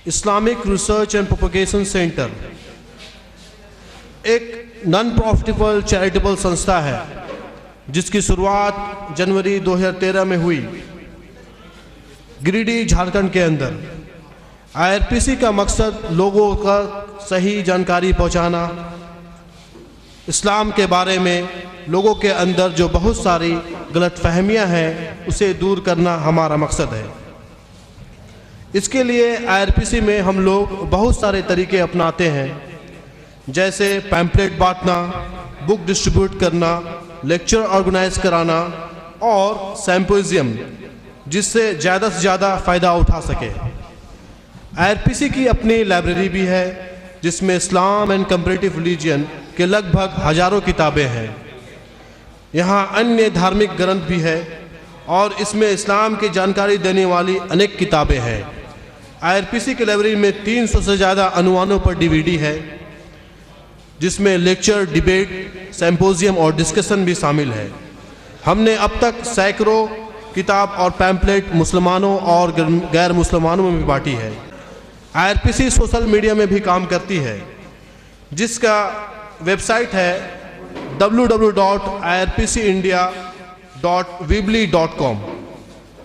Islamic research and propagation centre एक non profitable charitable संस्था है जिसकी शुरुआत जनवरी 2013 में हुई गिरिडीह झारखंड के अंदर। IRPC का मकसद लोगों का सही जानकारी पहुंचाना, इस्लाम के बारे में लोगों के अंदर जो बहुत सारी गलतफहमियां हैं उसे दूर करना हमारा मकसद है। इसके लिए IRPC में हम लोग बहुत सारे तरीके अपनाते हैं, जैसे पैम्पलेट बांटना, बुक डिस्ट्रीब्यूट करना, लेक्चर ऑर्गेनाइज कराना और सिम्पोजियम, जिससे ज़्यादा से ज़्यादा फ़ायदा उठा सके। IRPC की अपनी लाइब्रेरी भी है जिसमें इस्लाम एंड कंपैरेटिव रिलीजन के लगभग हज़ारों किताबें हैं। यहाँ अन्य धार्मिक ग्रंथ भी है और इसमें इस्लाम की जानकारी देने वाली अनेक किताबें हैं। IRPC की लाइब्रेरी में 300 से ज़्यादा अनुवादों पर DVD है जिसमें लेक्चर, डिबेट, सिम्पोजियम और डिस्कशन भी शामिल है। हमने अब तक सैकड़ों किताब और पैम्पलेट मुसलमानों और गैर मुसलमानों में भी बांटी है। IRPC सोशल मीडिया में भी काम करती है जिसका वेबसाइट है www.irpcindia.weebly.com।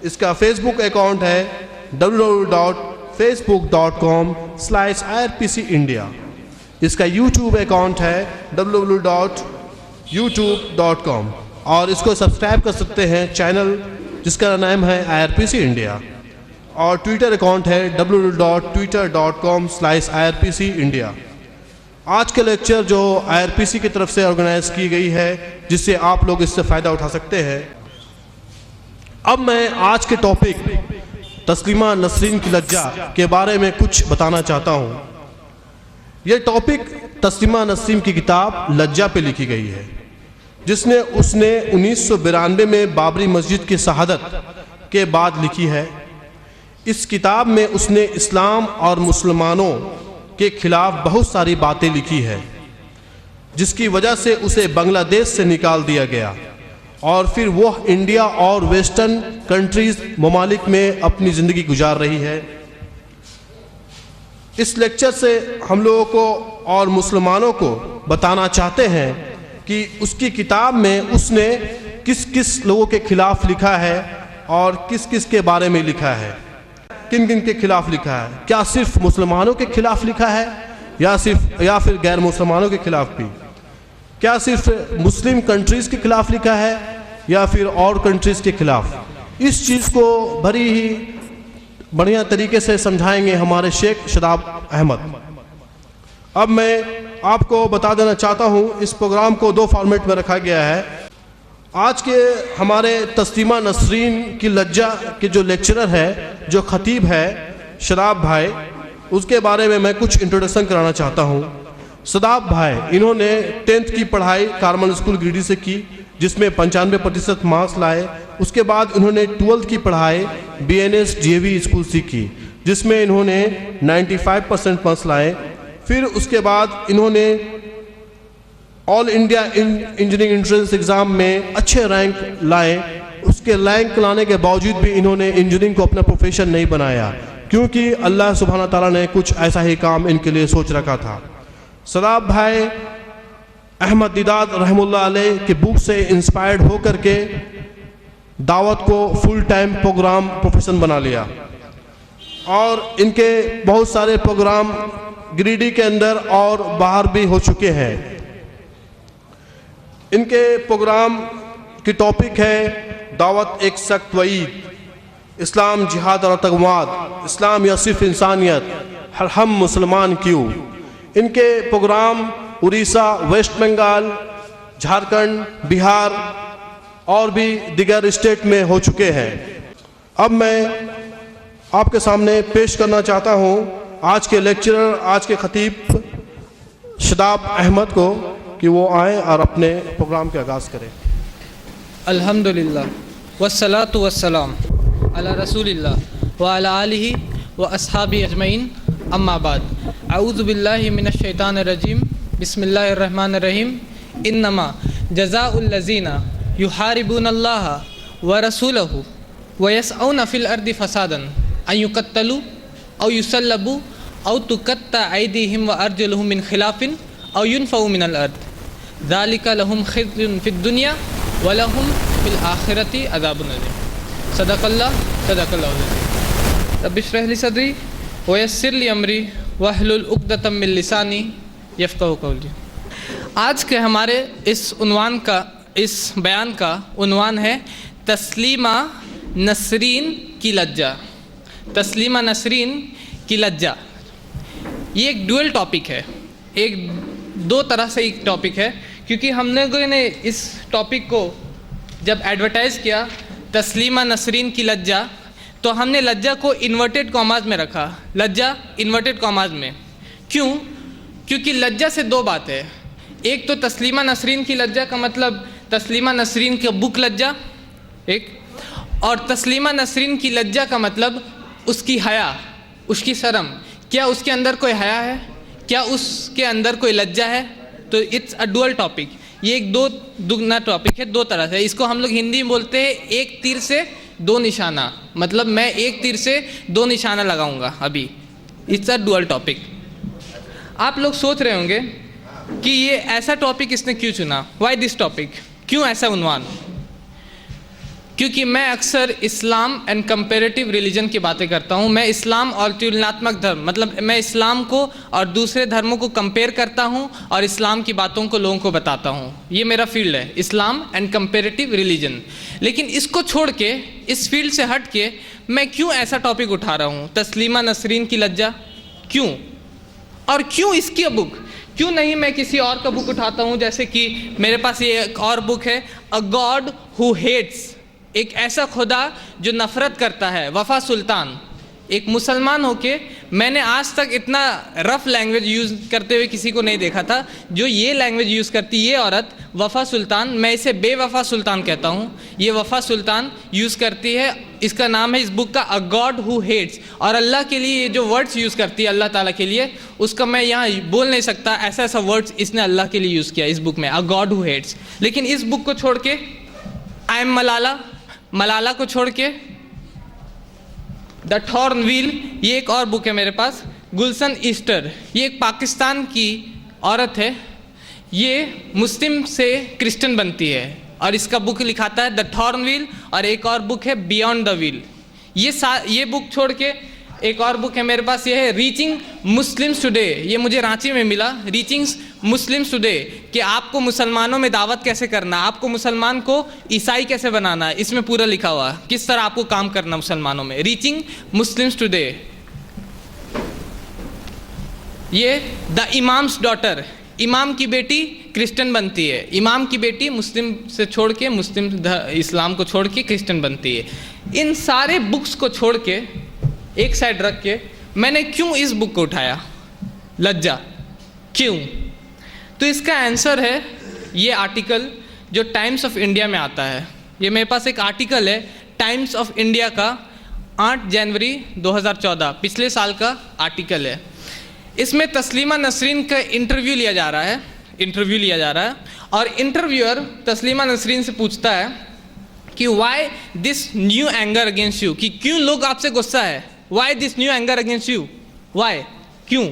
इसका फेसबुक अकाउंट है www.facebook.com/irpcindia। इसका यूट्यूब अकाउंट है www.youtube.com और इसको सब्सक्राइब कर सकते हैं चैनल जिसका नाम है IRPC इंडिया, और ट्विटर अकाउंट है www.twitter.com/irpcindia। आज का लेक्चर जो IRPC की तरफ से ऑर्गेनाइज की गई है जिससे आप लोग इससे फ़ायदा उठा सकते हैं। अब मैं आज के टॉपिक तस्लीमा नसरीन की लज्जा के बारे में कुछ बताना चाहता हूँ। यह टॉपिक तस्लीमा नसरीन की किताब लज्जा पे लिखी गई है उसने 1992 में बाबरी मस्जिद की शहादत के बाद लिखी है। इस किताब में उसने इस्लाम और मुसलमानों के खिलाफ बहुत सारी बातें लिखी है जिसकी वजह से उसे बांग्लादेश से निकाल दिया गया और फिर वह इंडिया और वेस्टर्न कंट्रीज ममालिक में अपनी ज़िंदगी गुजार रही है। इस लेक्चर से हम लोगों को और मुसलमानों को बताना चाहते हैं कि उसकी किताब में उसने किस किस लोगों के खिलाफ लिखा है और किस किस के बारे में लिखा है, किन किन के खिलाफ लिखा है। क्या सिर्फ मुसलमानों के खिलाफ लिखा है या फिर गैर मुसलमानों के खिलाफ भी? क्या सिर्फ मुस्लिम कंट्रीज़ के खिलाफ लिखा है या फिर और कंट्रीज़ के खिलाफ? इस चीज़ को बड़ी ही बढ़िया तरीके से समझाएंगे हमारे शेख शदाब अहमद। अब मैं आपको बता देना चाहता हूँ, इस प्रोग्राम को 2 फॉर्मेट में रखा गया है। आज के हमारे तस्लीमा नसरीन की लज्जा के जो लेक्चरर है, जो खतीब है शदाब भाई, उसके बारे में मैं कुछ इंट्रोडक्शन कराना चाहता हूँ। शदाब भाई इन्होंने 10th की पढ़ाई कार्मल स्कूल गिरिडीह से की जिसमें 95% मार्क्स लाए। उसके बाद उन्होंने 12th की पढ़ाई BNS JV स्कूल से की जिसमें इन्होंने 95% मार्क्स लाए। फिर उसके बाद इन्होंने all India engineering entrance exam में अच्छे रैंक लाए। उसके रैंक लाने के बावजूद भी इन्होंने इंजीनियरिंग को अपना प्रोफेशन नहीं बनाया क्योंकि अल्लाह सुब्हाना ताला ने कुछ ऐसा ही काम इनके लिए सोच रखा था। शदाब भाई अहमद दीदात रहमुल्लाह अलैह के बुक से इंस्पायर्ड होकर के दावत को फुल टाइम प्रोग्राम प्रोफेशन बना लिया और इनके बहुत सारे प्रोग्राम गिरिडीह के अंदर और बाहर भी हो चुके हैं। इनके प्रोग्राम की टॉपिक है दावत एक सख्त वईद, इस्लाम जिहाद और आतंकवाद, इस्लाम या सिर्फ इंसानियत, हम मुसलमान क्यों। इनके प्रोग्राम उड़ीसा, वेस्ट बंगाल, झारखंड, बिहार और भी दिगर स्टेट में हो चुके हैं। अब मैं आपके सामने पेश करना चाहता हूँ आज के लेक्चरर, आज के खतीब शदाब अहमद को कि वो आए और अपने प्रोग्राम के आगाज़ करें। अल्हम्दुलिल्लाह वस्सलातु वस्सलाम अला रसूलिल्लाह व अला आलिहि व अस्हाबी अजमईन, अम्मा बाद। अऊज़ु बिल्लाहि मिनश शैतानिर रजीम, बिस्मिल्लाहिर रहमानिर रहीम। इन्नमा जज़ाउल लज़ीना युहारिबूनल्लाह व रसूलहु व यसअउना फ़िल अर्दि फ़सादन अन युक़त्तलू औ युसल्लबू औ तुकत्ता ऐदीहिम व अर्जुलुहुम मिन खिलाफिन औ युनफऊ मिनल अर्द ज़ालिका लहुम खिज़्युन फिद दुनिया व लहुम फिल आखिरति अज़ाबुन अज़ीम। सदक़ल्लाहुल अज़ीम। रब्बि इश्रह ली सदरी व यस्सिर ली अमरी वहलुल उक़दतम मिन लिसानी यफ़क़हू क़ौली। आज के हमारे इस बयान का उन्वान है तस्लीमा नसरीन की लज्जा। तस्लीमा नसरीन की लज्जा ये एक डुअल टॉपिक है, एक दो तरह से एक टॉपिक है, क्योंकि हम लोगों ने इस टॉपिक को जब एडवर्टाइज़ किया तस्लीमा नसरीन की लज्जा, तो हमने लज्जा को इन्वर्टेड कॉमाज में रखा। लज्जा इन्वर्टेड कॉमाज में क्यों? क्योंकि लज्जा से दो बात है। एक तो तस्लीमा नसरीन की लज्जा का मतलब तस्लीमा नसरीन का बुक लज्जा एक, और तस्लीमा नसरीन की लज्जा का मतलब उसकी हया, उसकी शर्म। क्या उसके अंदर कोई हया है? क्या उसके अंदर कोई लज्जा है? तो इट्स अ डुअल टॉपिक। ये एक दो दुगना टॉपिक है, दो तरह से। इसको हम लोग हिंदी में बोलते हैं एक तीर से दो निशाना, मतलब मैं एक तीर से दो निशाना लगाऊंगा अभी। It's a dual topic. आप लोग सोच रहे होंगे कि ये ऐसा टॉपिक इसने क्यों चुना, वाई दिस टॉपिक, क्यों ऐसा उन्वान? क्योंकि मैं अक्सर इस्लाम एंड कंपेरेटिव रिलीजन की बातें करता हूँ। मैं इस्लाम और तुलनात्मक धर्म, मतलब मैं इस्लाम को और दूसरे धर्मों को कंपेयर करता हूँ और इस्लाम की बातों को लोगों को बताता हूँ। ये मेरा फील्ड है, इस्लाम एंड कंपेरेटिव रिलीजन। लेकिन इसको छोड़ के, इस फील्ड से हट के मैं क्यों ऐसा टॉपिक उठा रहा हूँ, तस्लीमा नसरीन की लज्जा? क्यों? और क्यों इसकी बुक? क्यों नहीं मैं किसी और का बुक उठाता हूँ? जैसे कि मेरे पास ये एक और बुक है, अ गॉड हु हेट्स, एक ऐसा खुदा जो नफ़रत करता है, वफ़ा सुल्तान। एक मुसलमान होके मैंने आज तक इतना रफ़ लैंग्वेज यूज़ करते हुए किसी को नहीं देखा था जो ये लैंग्वेज यूज़ करती। ये औरत वफ़ा सुल्तान, मैं इसे बेवफ़ा सुल्तान कहता हूँ, ये वफ़ा सुल्तान यूज़ करती है। इसका नाम है इस बुक का अ गॉड हु हेट्स। और अल्लाह के लिए ये जो वर्ड्स यूज़ करती है अल्लाह ताला के लिए, उसका मैं यहाँ बोल नहीं सकता, ऐसा ऐसा वर्ड्स इसने अल्लाह के लिए यूज़ किया इस बुक में, अ गॉड हु हेट्स। लेकिन इस बुक को छोड़ के आई एम मलाला को छोड़ के द थॉर्न व्हील, ये एक और बुक है मेरे पास, गुलशन ईस्टर, ये एक पाकिस्तान की औरत है, ये मुस्लिम से क्रिश्चियन बनती है और इसका बुक लिखाता है द थॉर्न व्हील। और एक और बुक है बियॉन्ड द व्हील। ये बुक छोड़ के एक और बुक है मेरे पास, ये है रीचिंग मुस्लिम्स टुडे। ये मुझे रांची में मिला, रीचिंग मुस्लिम्स टुडे, कि आपको मुसलमानों में दावत कैसे करना, आपको मुसलमान को ईसाई कैसे बनाना, इसमें पूरा लिखा हुआ है किस तरह आपको काम करना मुसलमानों में। Reaching Muslims today. ये द इमाम्स डॉटर, इमाम की बेटी क्रिश्चियन बनती है, इमाम की बेटी मुस्लिम से छोड़ के, इस्लाम को छोड़ के क्रिश्चियन बनती है। इन सारे बुक्स को छोड़ के एक साइड रख के मैंने क्यों इस बुक को उठाया, लज्जा, क्यों? तो इसका आंसर है ये आर्टिकल जो टाइम्स ऑफ इंडिया में आता है। ये मेरे पास एक आर्टिकल है टाइम्स ऑफ इंडिया का 8 जनवरी 2014, पिछले साल का आर्टिकल है। इसमें तस्लीमा नसरीन का इंटरव्यू लिया जा रहा है और इंटरव्यूअर तस्लीमा नसरीन से पूछता है कि why this new anger against you, कि क्यों लोग आपसे गुस्सा है, why this new anger against you, why, क्यों?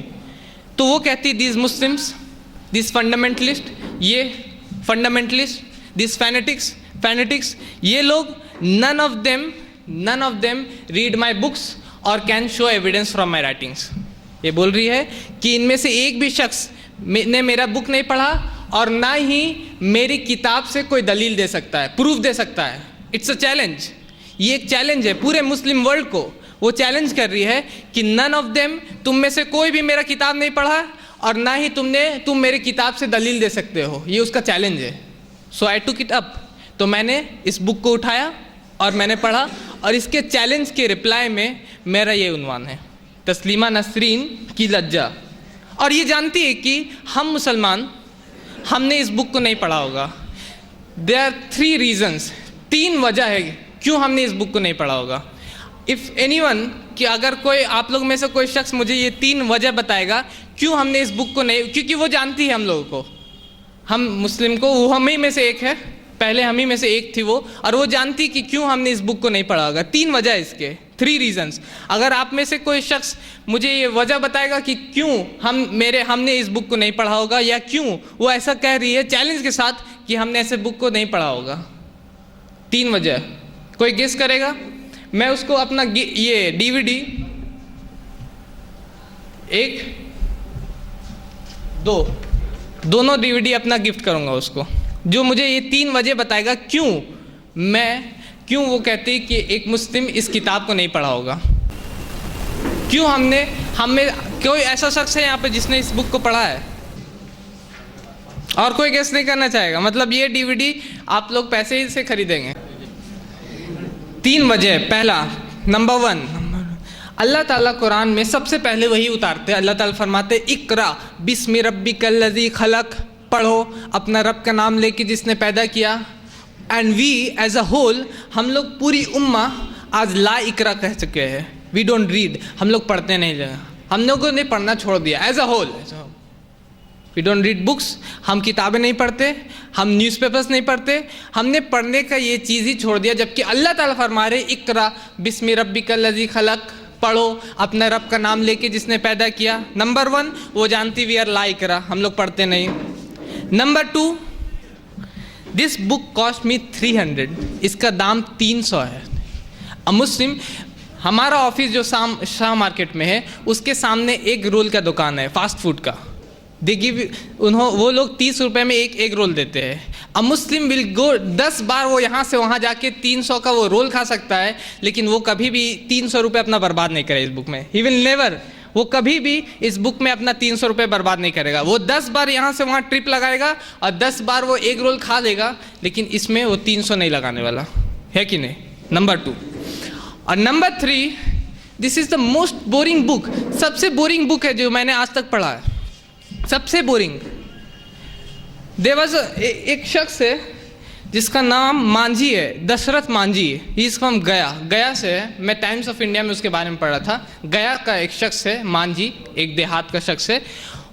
तो वो कहती दिस मुस्लिम्स, दिस फंडामेंटलिस्ट, ये फंडामेंटलिस्ट, दिस फैनेटिक्स, ये लोग none of them read my books और can show evidence from my writings. ये बोल रही है कि इनमें से एक भी शख्स ने मेरा बुक नहीं पढ़ा और ना ही मेरी किताब से कोई दलील दे सकता है, प्रूफ दे सकता है। इट्स अ चैलेंज, ये एक चैलेंज है पूरे मुस्लिम वर्ल्ड को। वो चैलेंज कर रही है कि नन ऑफ देम, तुम में से कोई भी मेरा किताब नहीं पढ़ा और ना ही तुम मेरी किताब से दलील दे सकते हो, ये उसका चैलेंज है। सो आई टुक इट अप, तो मैंने इस बुक को उठाया और मैंने पढ़ा और इसके चैलेंज के रिप्लाई में मेरा ये उन्वान है, तस्लीमा नसरीन की लज्जा। और ये जानती है कि हम मुसलमान, हमने इस बुक को नहीं पढ़ा होगा। देयर आर 3 रीजन्स, 3 वजह है क्यों हमने इस बुक को नहीं पढ़ा होगा। इफ़ एनीवन, कि अगर कोई आप लोग में से कोई शख्स मुझे ये 3 वजह बताएगा क्यों हमने इस बुक को नहीं, क्योंकि वो जानती है हम लोगों को, हम मुस्लिम को, वो हम ही में से एक है, पहले हम ही में से एक थी वो, और वो जानती कि क्यों हमने इस बुक को नहीं पढ़ा होगा। 3 वजह है इसके, 3 रीजंस। अगर आप में से कोई शख्स मुझे ये वजह बताएगा कि क्यों हमने इस बुक को नहीं पढ़ा होगा, या क्यों वो ऐसा कह रही है चैलेंज के साथ कि हमने ऐसे बुक को नहीं पढ़ा होगा। 3 वजह, कोई गेस करेगा? मैं उसको अपना ये DVD 1, 2 दोनों DVD अपना गिफ्ट करूंगा उसको, जो मुझे ये 3 वजह बताएगा क्यों वो कहते हैं कि एक मुस्लिम इस किताब को नहीं पढ़ा होगा। क्यों हमें कोई ऐसा शख्स है यहाँ पे जिसने इस बुक को पढ़ा है? और कोई गेस नहीं करना चाहेगा? मतलब ये DVD आप लोग पैसे ही से खरीदेंगे। 3 वजह। पहला, नंबर 1, अल्लाह ताला कुरान में सबसे पहले वही उतारते हैं। अल्लाह ताला फरमाते इकरा बिस्मि रब्बिकल्लज़ी खलक, पढ़ो अपना रब का नाम लेके जिसने पैदा किया। And we as a whole, हम लोग पूरी उम्मा आज ला इकरा कह चुके हैं। वी डोंट रीड, हम लोग पढ़ते नहीं, हम लोगों ने पढ़ना छोड़ दिया। As a whole we don't read books, हम किताबें नहीं पढ़ते, हम न्यूज़पेपर्स नहीं पढ़ते, हमने पढ़ने का ये चीज़ ही छोड़ दिया। जबकि अल्लाह ताला फरमा रहे इकरा बिस्मि रब्बिकल्लज़ी खलक, पढ़ो अपना रब का नाम लेके जिसने पैदा किया। नंबर 1, वो जानती वी आर ला इकरा, हम लोग पढ़ते नहीं। Number 2, this book cost me 300, इसका दाम 300 है। अ मुस्लिम, हमारा ऑफिस जो शाह मार्केट में है उसके सामने एक रोल का दुकान है फास्ट फूड का। वो लोग 30 रुपये में एक एग रोल देते हैं। अ मुस्लिम विल गो 10 बार वो यहाँ से वहाँ जाके 300 का वो रोल खा सकता है, लेकिन वो कभी भी 300 रुपये अपना बर्बाद नहीं करे इस बुक में। ही विल नेवर, वो कभी भी इस बुक में अपना 300 रुपये बर्बाद नहीं करेगा। वो 10 बार यहाँ से वहाँ ट्रिप लगाएगा और 10 बार वो एग रोल खा लेगा, लेकिन इसमें वो 300 नहीं लगाने वाला है कि नहीं। नंबर 2। और number 3, this is the most boring book, सबसे बोरिंग बुक है जो मैंने आज तक पढ़ा है, सबसे बोरिंग। एक शख्स है जिसका नाम मांझी है, Dashrath Manjhi. He is from Gaya से है। मैं टाइम्स ऑफ इंडिया में उसके बारे में पढ़ रहा था। गया का एक शख्स है मांझी, एक देहात का शख्स है।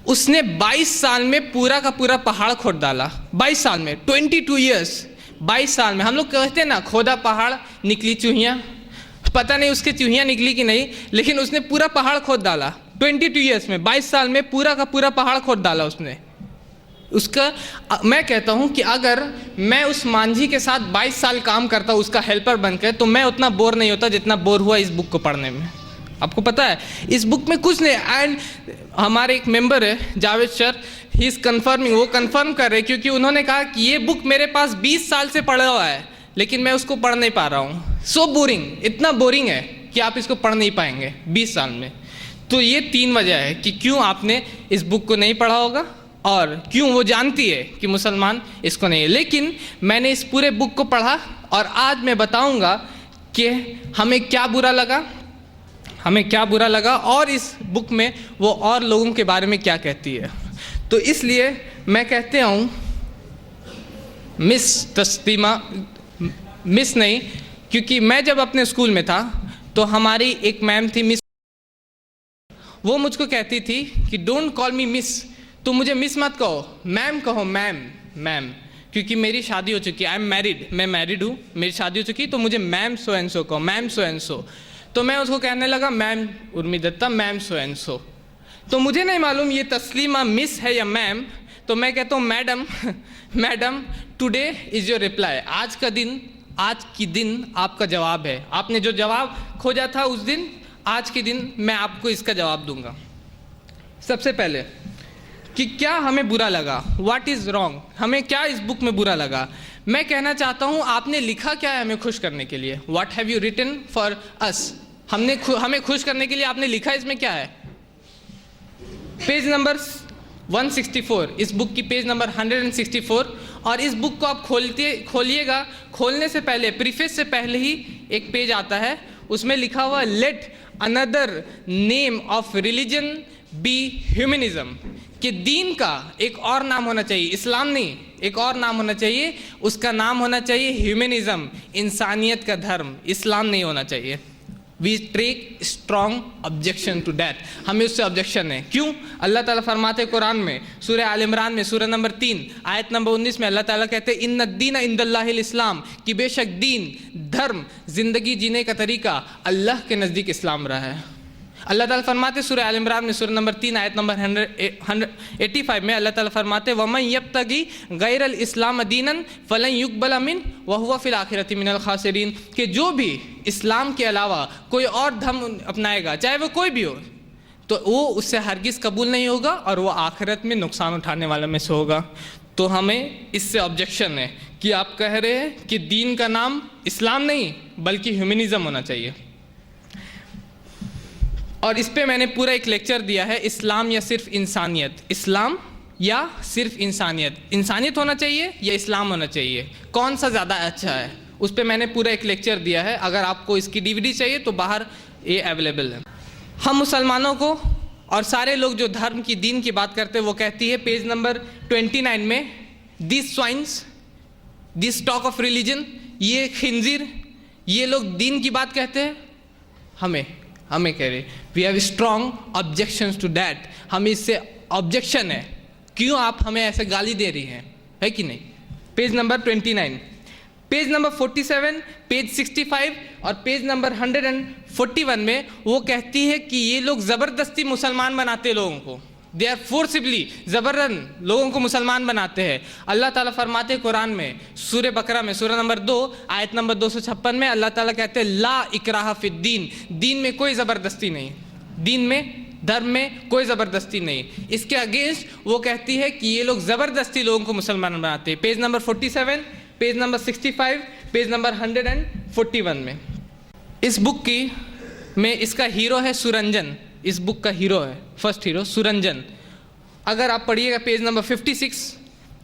उसने 22 साल में पूरा का पूरा पहाड़ खोद डाला। 22 साल में, 22 ईयर्स, 22 साल में। हम लोग कहते हैं ना खोदा पहाड़ निकली चूहियाँ, पता नहीं उसके चूहियाँ निकली कि नहीं, लेकिन उसने पूरा पहाड़ खोद डाला 22 ईयर्स में, 22 साल में पूरा का पूरा पहाड़ खोद डाला उसने। मैं कहता हूँ कि अगर मैं उस मांझी के साथ 22 साल काम करता उसका हेल्पर बनकर, तो मैं उतना बोर नहीं होता जितना बोर हुआ इस बुक को पढ़ने में। आपको पता है इस बुक में कुछ नहीं। एंड हमारे एक मेंबर है Javed sir, he is confirming, वो कन्फर्म कर रहे क्योंकि उन्होंने कहा कि ये बुक मेरे पास 20 साल से पढ़ा हुआ है, लेकिन मैं उसको पढ़ नहीं पा रहा हूँ। सो बोरिंग, इतना बोरिंग है कि आप इसको पढ़ नहीं पाएंगे 20 साल में। तो ये 3 वजह है कि क्यों आपने इस बुक को नहीं पढ़ा होगा और क्यों वो जानती है कि मुसलमान इसको नहीं है। लेकिन मैंने इस पूरे बुक को पढ़ा और आज मैं बताऊंगा कि हमें क्या बुरा लगा और इस बुक में वो और लोगों के बारे में क्या कहती है। तो इसलिए मैं कहते हूँ मिस नहीं, क्योंकि मैं जब अपने स्कूल में था तो हमारी एक मैम थी मिस, वो मुझको कहती थी कि डोंट कॉल मी मिस, तो मुझे मिस मत कहो, मैम कहो, मैम, क्योंकि मेरी शादी हो चुकी है, आई एम मैरिड, मैं मैरिड हूँ, मेरी शादी हो चुकी, तो मुझे मैम सो एंड सो कहो, मैम सो एंड सो। तो मैं उसको कहने लगा ma'am Urmi Datta, ma'am so and so. तो मुझे नहीं मालूम ये तस्लीमा मिस है या मैम, तो मैं कहता हूँ madam today is your reply, आज की दिन आपका जवाब है। आपने जो जवाब खोजा था उस दिन, आज के दिन मैं आपको इसका जवाब दूंगा। सबसे पहले कि क्या हमें बुरा लगा, व्हाट इज़ रॉन्ग, हमें क्या इस बुक में बुरा लगा। मैं कहना चाहता हूँ आपने लिखा क्या है हमें खुश करने के लिए, what have you written for us, हमें खुश करने के लिए आपने लिखा इसमें क्या है। पेज नंबर 164, इस बुक की पेज नंबर 164, और इस बुक को आप खोलिएगा, खोलने से पहले प्रीफेस से पहले ही एक पेज आता है, उसमें लिखा हुआ let another name of religion be humanism, कि दीन का एक और नाम होना चाहिए, इस्लाम नहीं, एक और नाम होना चाहिए, उसका नाम होना चाहिए ह्यूमनिज्म, इंसानियत का धर्म, इस्लाम नहीं होना चाहिए। We take strong objection to that, हमें उससे ऑब्जेक्शन है। क्यों? अल्लाह ताला फरमाते हैं कुरान में सूरह आल इमरान में सूरह नंबर 3 आयत नंबर 19 में अल्लाह ताला कहते हैं इन्ना दीन इंदल्लाहिल इस्लाम, कि बेशक दीन, धर्म, ज़िंदगी जीने का तरीका अल्लाह के नज़दीक इस्लाम रहा है। अल्लाह ताला फरमाते सूरह आल इमरान में सूरह नंबर 3 आयत नंबर 185 में अल्लाह ताला फरमाते वमन यब्तगी गैरल इस्लाम दीनन फलन युक़बल मिन व हुवा फिल आखिरति मिनल खासिरीन, कि जो भी इस्लाम के अलावा कोई और धर्म अपनाएगा, चाहे वो कोई भी हो, तो वो उससे हरगिज़ कबूल नहीं होगा और वो आखिरत में नुकसान उठाने वालों में से होगा। तो हमें इससे ऑब्जेक्शन है कि आप कह रहे हैं कि दीन का नाम इस्लाम नहीं बल्कि ह्यूमनिज़म होना चाहिए। और इस पे मैंने पूरा एक लेक्चर दिया है, इस्लाम या सिर्फ इंसानियत, इस्लाम या सिर्फ इंसानियत, इंसानियत होना चाहिए या इस्लाम होना चाहिए, कौन सा ज़्यादा अच्छा है, उस पे मैंने पूरा एक लेक्चर दिया है। अगर आपको इसकी DVD चाहिए तो बाहर ये अवेलेबल है। हम मुसलमानों को और सारे लोग जो धर्म की, दीन की बात करते हैं, वो कहती है पेज नंबर 29 में, this swines, this talk of religion, ये खिंजीर, ये लोग दीन की बात कहते हैं। हमें कह रहे we have strong objections to that, हमें इससे ऑब्जेक्शन है। क्यों आप हमें ऐसे गाली दे रही हैं, है कि नहीं? Page number 29, page number 47, page 65 और पेज नंबर 141 में वो कहती है कि ये लोग ज़बरदस्ती मुसलमान बनाते लोगों को, दे आर फोर्सिबली, ज़बरन लोगों को मुसलमान बनाते हैं। अल्लाह ताला फरमाते हैं कुरान में सूरह बकरा में सूरह नंबर 2 आयत नंबर 256 में अल्लाह ताला कहते हैं ला इकराहा फिद्दीन, दीन में कोई ज़बरदस्ती नहीं, दीन में, धर्म में कोई ज़बरदस्ती नहीं। इसके अगेंस्ट वो कहती है कि ये लोग ज़बरदस्ती लोगों को मुसलमान बनाते हैं। Page number 47, page number 65, page number 141 में इस बुक की में इसका हीरो है सुरंजन, इस बुक का हीरो है, फर्स्ट हीरो सुरंजन। अगर आप पढ़िएगा पेज नंबर 56,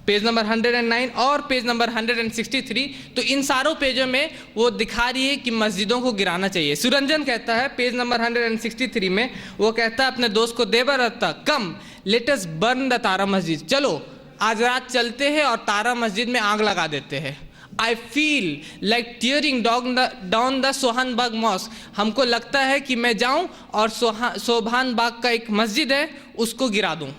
पेज नंबर 109 और पेज नंबर 163, तो इन सारों पेजों में वो दिखा रही है कि मस्जिदों को गिराना चाहिए। सुरंजन कहता है पेज नंबर 163 में, वो कहता है अपने दोस्त को देवर रत्ता कम लेट अस बर्न द तारा मस्जिद, चलो आज रात चलते हैं और तारा मस्जिद में आग लगा देते हैं। I feel like tearing down the Sohan Bagh mosque, हमको लगता है कि मैं जाऊं और सोभान बाग का एक मस्जिद है उसको गिरा दूं।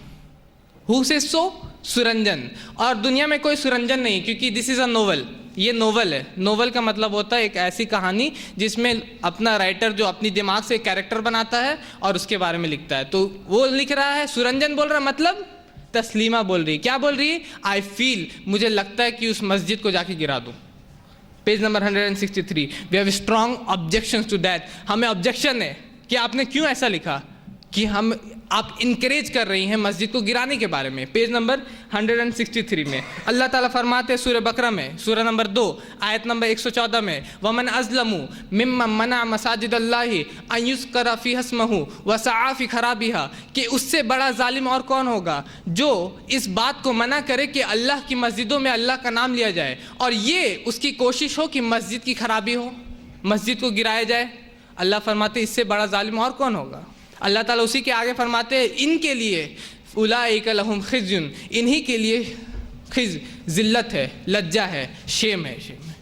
हु से सो? सुरंजन। और दुनिया में कोई सुरंजन नहीं, क्योंकि दिस इज़ अ नोवेल, ये नोवेल है। नोवेल का मतलब होता है एक ऐसी कहानी जिसमें अपना राइटर जो अपनी दिमाग से कैरेक्टर बनाता है और उसके बारे में लिखता है। तो वो लिख रहा है, सुरंजन बोल रहा है, मतलब तस्लीमा बोल रही है। क्या बोल रही है? आई फील, मुझे लगता है कि उस मस्जिद को जाके गिरा दूं। Page number 163, we have strong objections to that, हमें ऑब्जेक्शन है कि आपने क्यों ऐसा लिखा कि आप इनकरेज कर रही हैं मस्जिद को गिराने के बारे में। पेज नंबर 163 में अल्लाह ताला फरमाते हैं सूरह बकरा में सूरह नंबर 2 आयत नंबर 114 में वमन अज़लमु मिम्मन मना मसाजिद अल्लाहि अन युज़करा फ़ीहा इस्मुहु व सआ फ़ी खराबिहा, कि उससे बड़ा जालिम और कौन होगा जो इस बात को मना करे कि अल्लाह की मस्जिदों में अल्लाह का नाम लिया जाए और ये उसकी कोशिश हो कि मस्जिद की खराबी हो, मस्जिद को गिराया जाए। अल्लाह फरमाते इससे बड़ा जालिम और कौन होगा। अल्लाह ताला उसी के आगे फरमाते हैं इनके लिए उलाइका लहुम खिज़्युन, इन्हीं के लिए खिज़ ज़िल्लत है, लज्जा है, शेम है,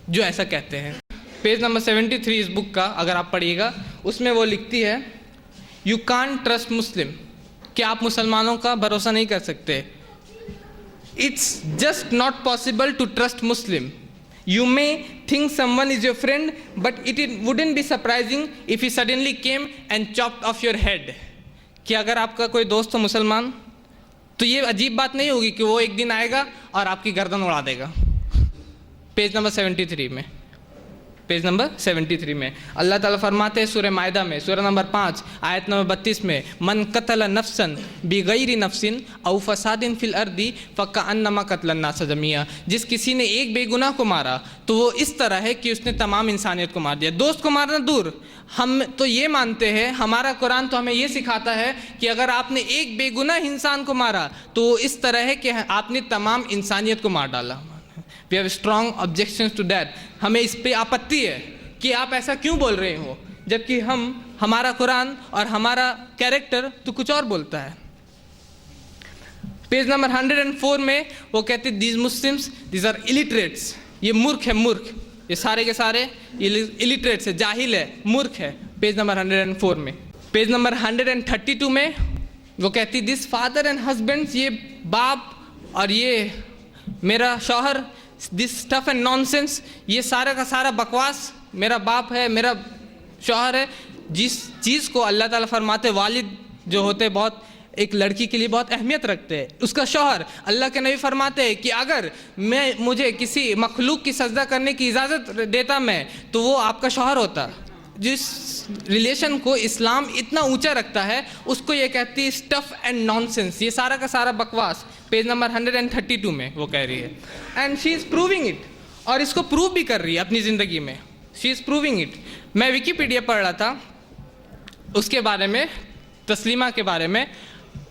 जो ऐसा कहते हैं। पेज नंबर 73 इस बुक का अगर आप पढ़िएगा, उसमें वो लिखती है यू कांट ट्रस्ट मुस्लिम, कि आप मुसलमानों का भरोसा नहीं कर सकते। It's just not possible to trust Muslim. You may think someone is your friend, but it wouldn't be surprising if he suddenly came and chopped off your head. कि अगर आपका कोई दोस्त हो मुसलमान, तो ये अजीब बात नहीं होगी कि वो एक दिन आएगा और आपकी गर्दन उड़ा देगा। पेज नंबर 73 में, पेज नंबर 73 में अल्लाह ताला फरमाते हैं सूरह मायदा में सूरह नंबर 5 आयत नंबर 32 में मन कतल नफ्सन बिगैरी नफ्सिन औ फसादिन फिल अर्दी फकअन्नमा कतलन नास जमिया, जिस किसी ने एक बेगुनाह को मारा तो वो इस तरह है कि उसने तमाम इंसानियत को मार दिया। दोस्त को मारना दूर, हम तो ये मानते हैं, हमारा कुरान तो हमें ये सिखाता है कि अगर आपने एक बेगुनाह इंसान को मारा तो वो इस तरह है कि आपने तमाम इंसानियत को मार डाला। We have strong objections to that, हमें इस पे आपत्ति है कि आप ऐसा क्यों बोल रहे हो, जबकि हमारा कुरान और हमारा कैरेक्टर तो कुछ और बोलता है। पेज नंबर 104 में वो कहते हैं these Muslims these are illiterates, ये मूर्ख है, मूर्ख, ये सारे के सारे इलिटरेट्स है, जाहिल है, मूर्ख है, पेज नंबर 104 में। पेज नंबर 132 में वो कहती दिस फादर एंड हस्बैंड्स, ये बाप और ये मेरा शौहर, दिस स्टफ एंड नॉनसेंस, ये सारा का सारा बकवास, मेरा बाप है, मेरा शौहर है। जिस चीज़ को अल्लाह ताला फरमाते वालिद जो होते बहुत एक लड़की के लिए बहुत अहमियत रखते हैं, उसका शौहर, अल्लाह के नबी फरमाते हैं कि अगर मुझे किसी मखलूक की सजदा करने की इजाज़त देता मैं, तो वो आपका शौहर होता। जिस रिलेशन को इस्लाम इतना ऊंचा रखता है उसको ये कहती है स्टफ एंड नॉनसेंस, ये सारा का सारा बकवास। पेज नंबर 132 में वो कह रही है, and she is proving it, और इसको प्रूव भी कर रही है अपनी ज़िंदगी में। She is proving it. मैं विकीपीडिया पढ़ रहा था उसके बारे में, तस्लीमा के बारे में,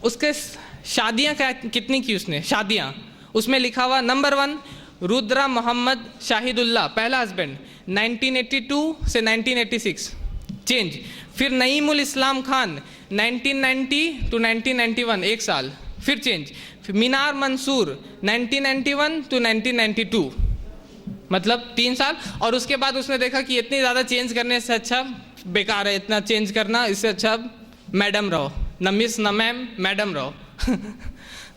उसके शादियाँ क्या कितनी की उसने शादियाँ, उसमें लिखा हुआ नंबर 1 रुद्रा मोहम्मद शाहिदुल्लाह, पहला हस्बैंड, 1982 से 1986 चेंज। फिर नईमुल इस्लाम खान 1990 टू 1991 1 साल, फिर चेंज। फिर मीनार मंसूर 1991 टू 1992 मतलब 3 साल। और उसके बाद उसने देखा कि इतनी ज़्यादा चेंज करने से अच्छा बेकार है, इतना चेंज करना, इससे अच्छा मैडम रहो, न मिस न मैम, मैडम रहो।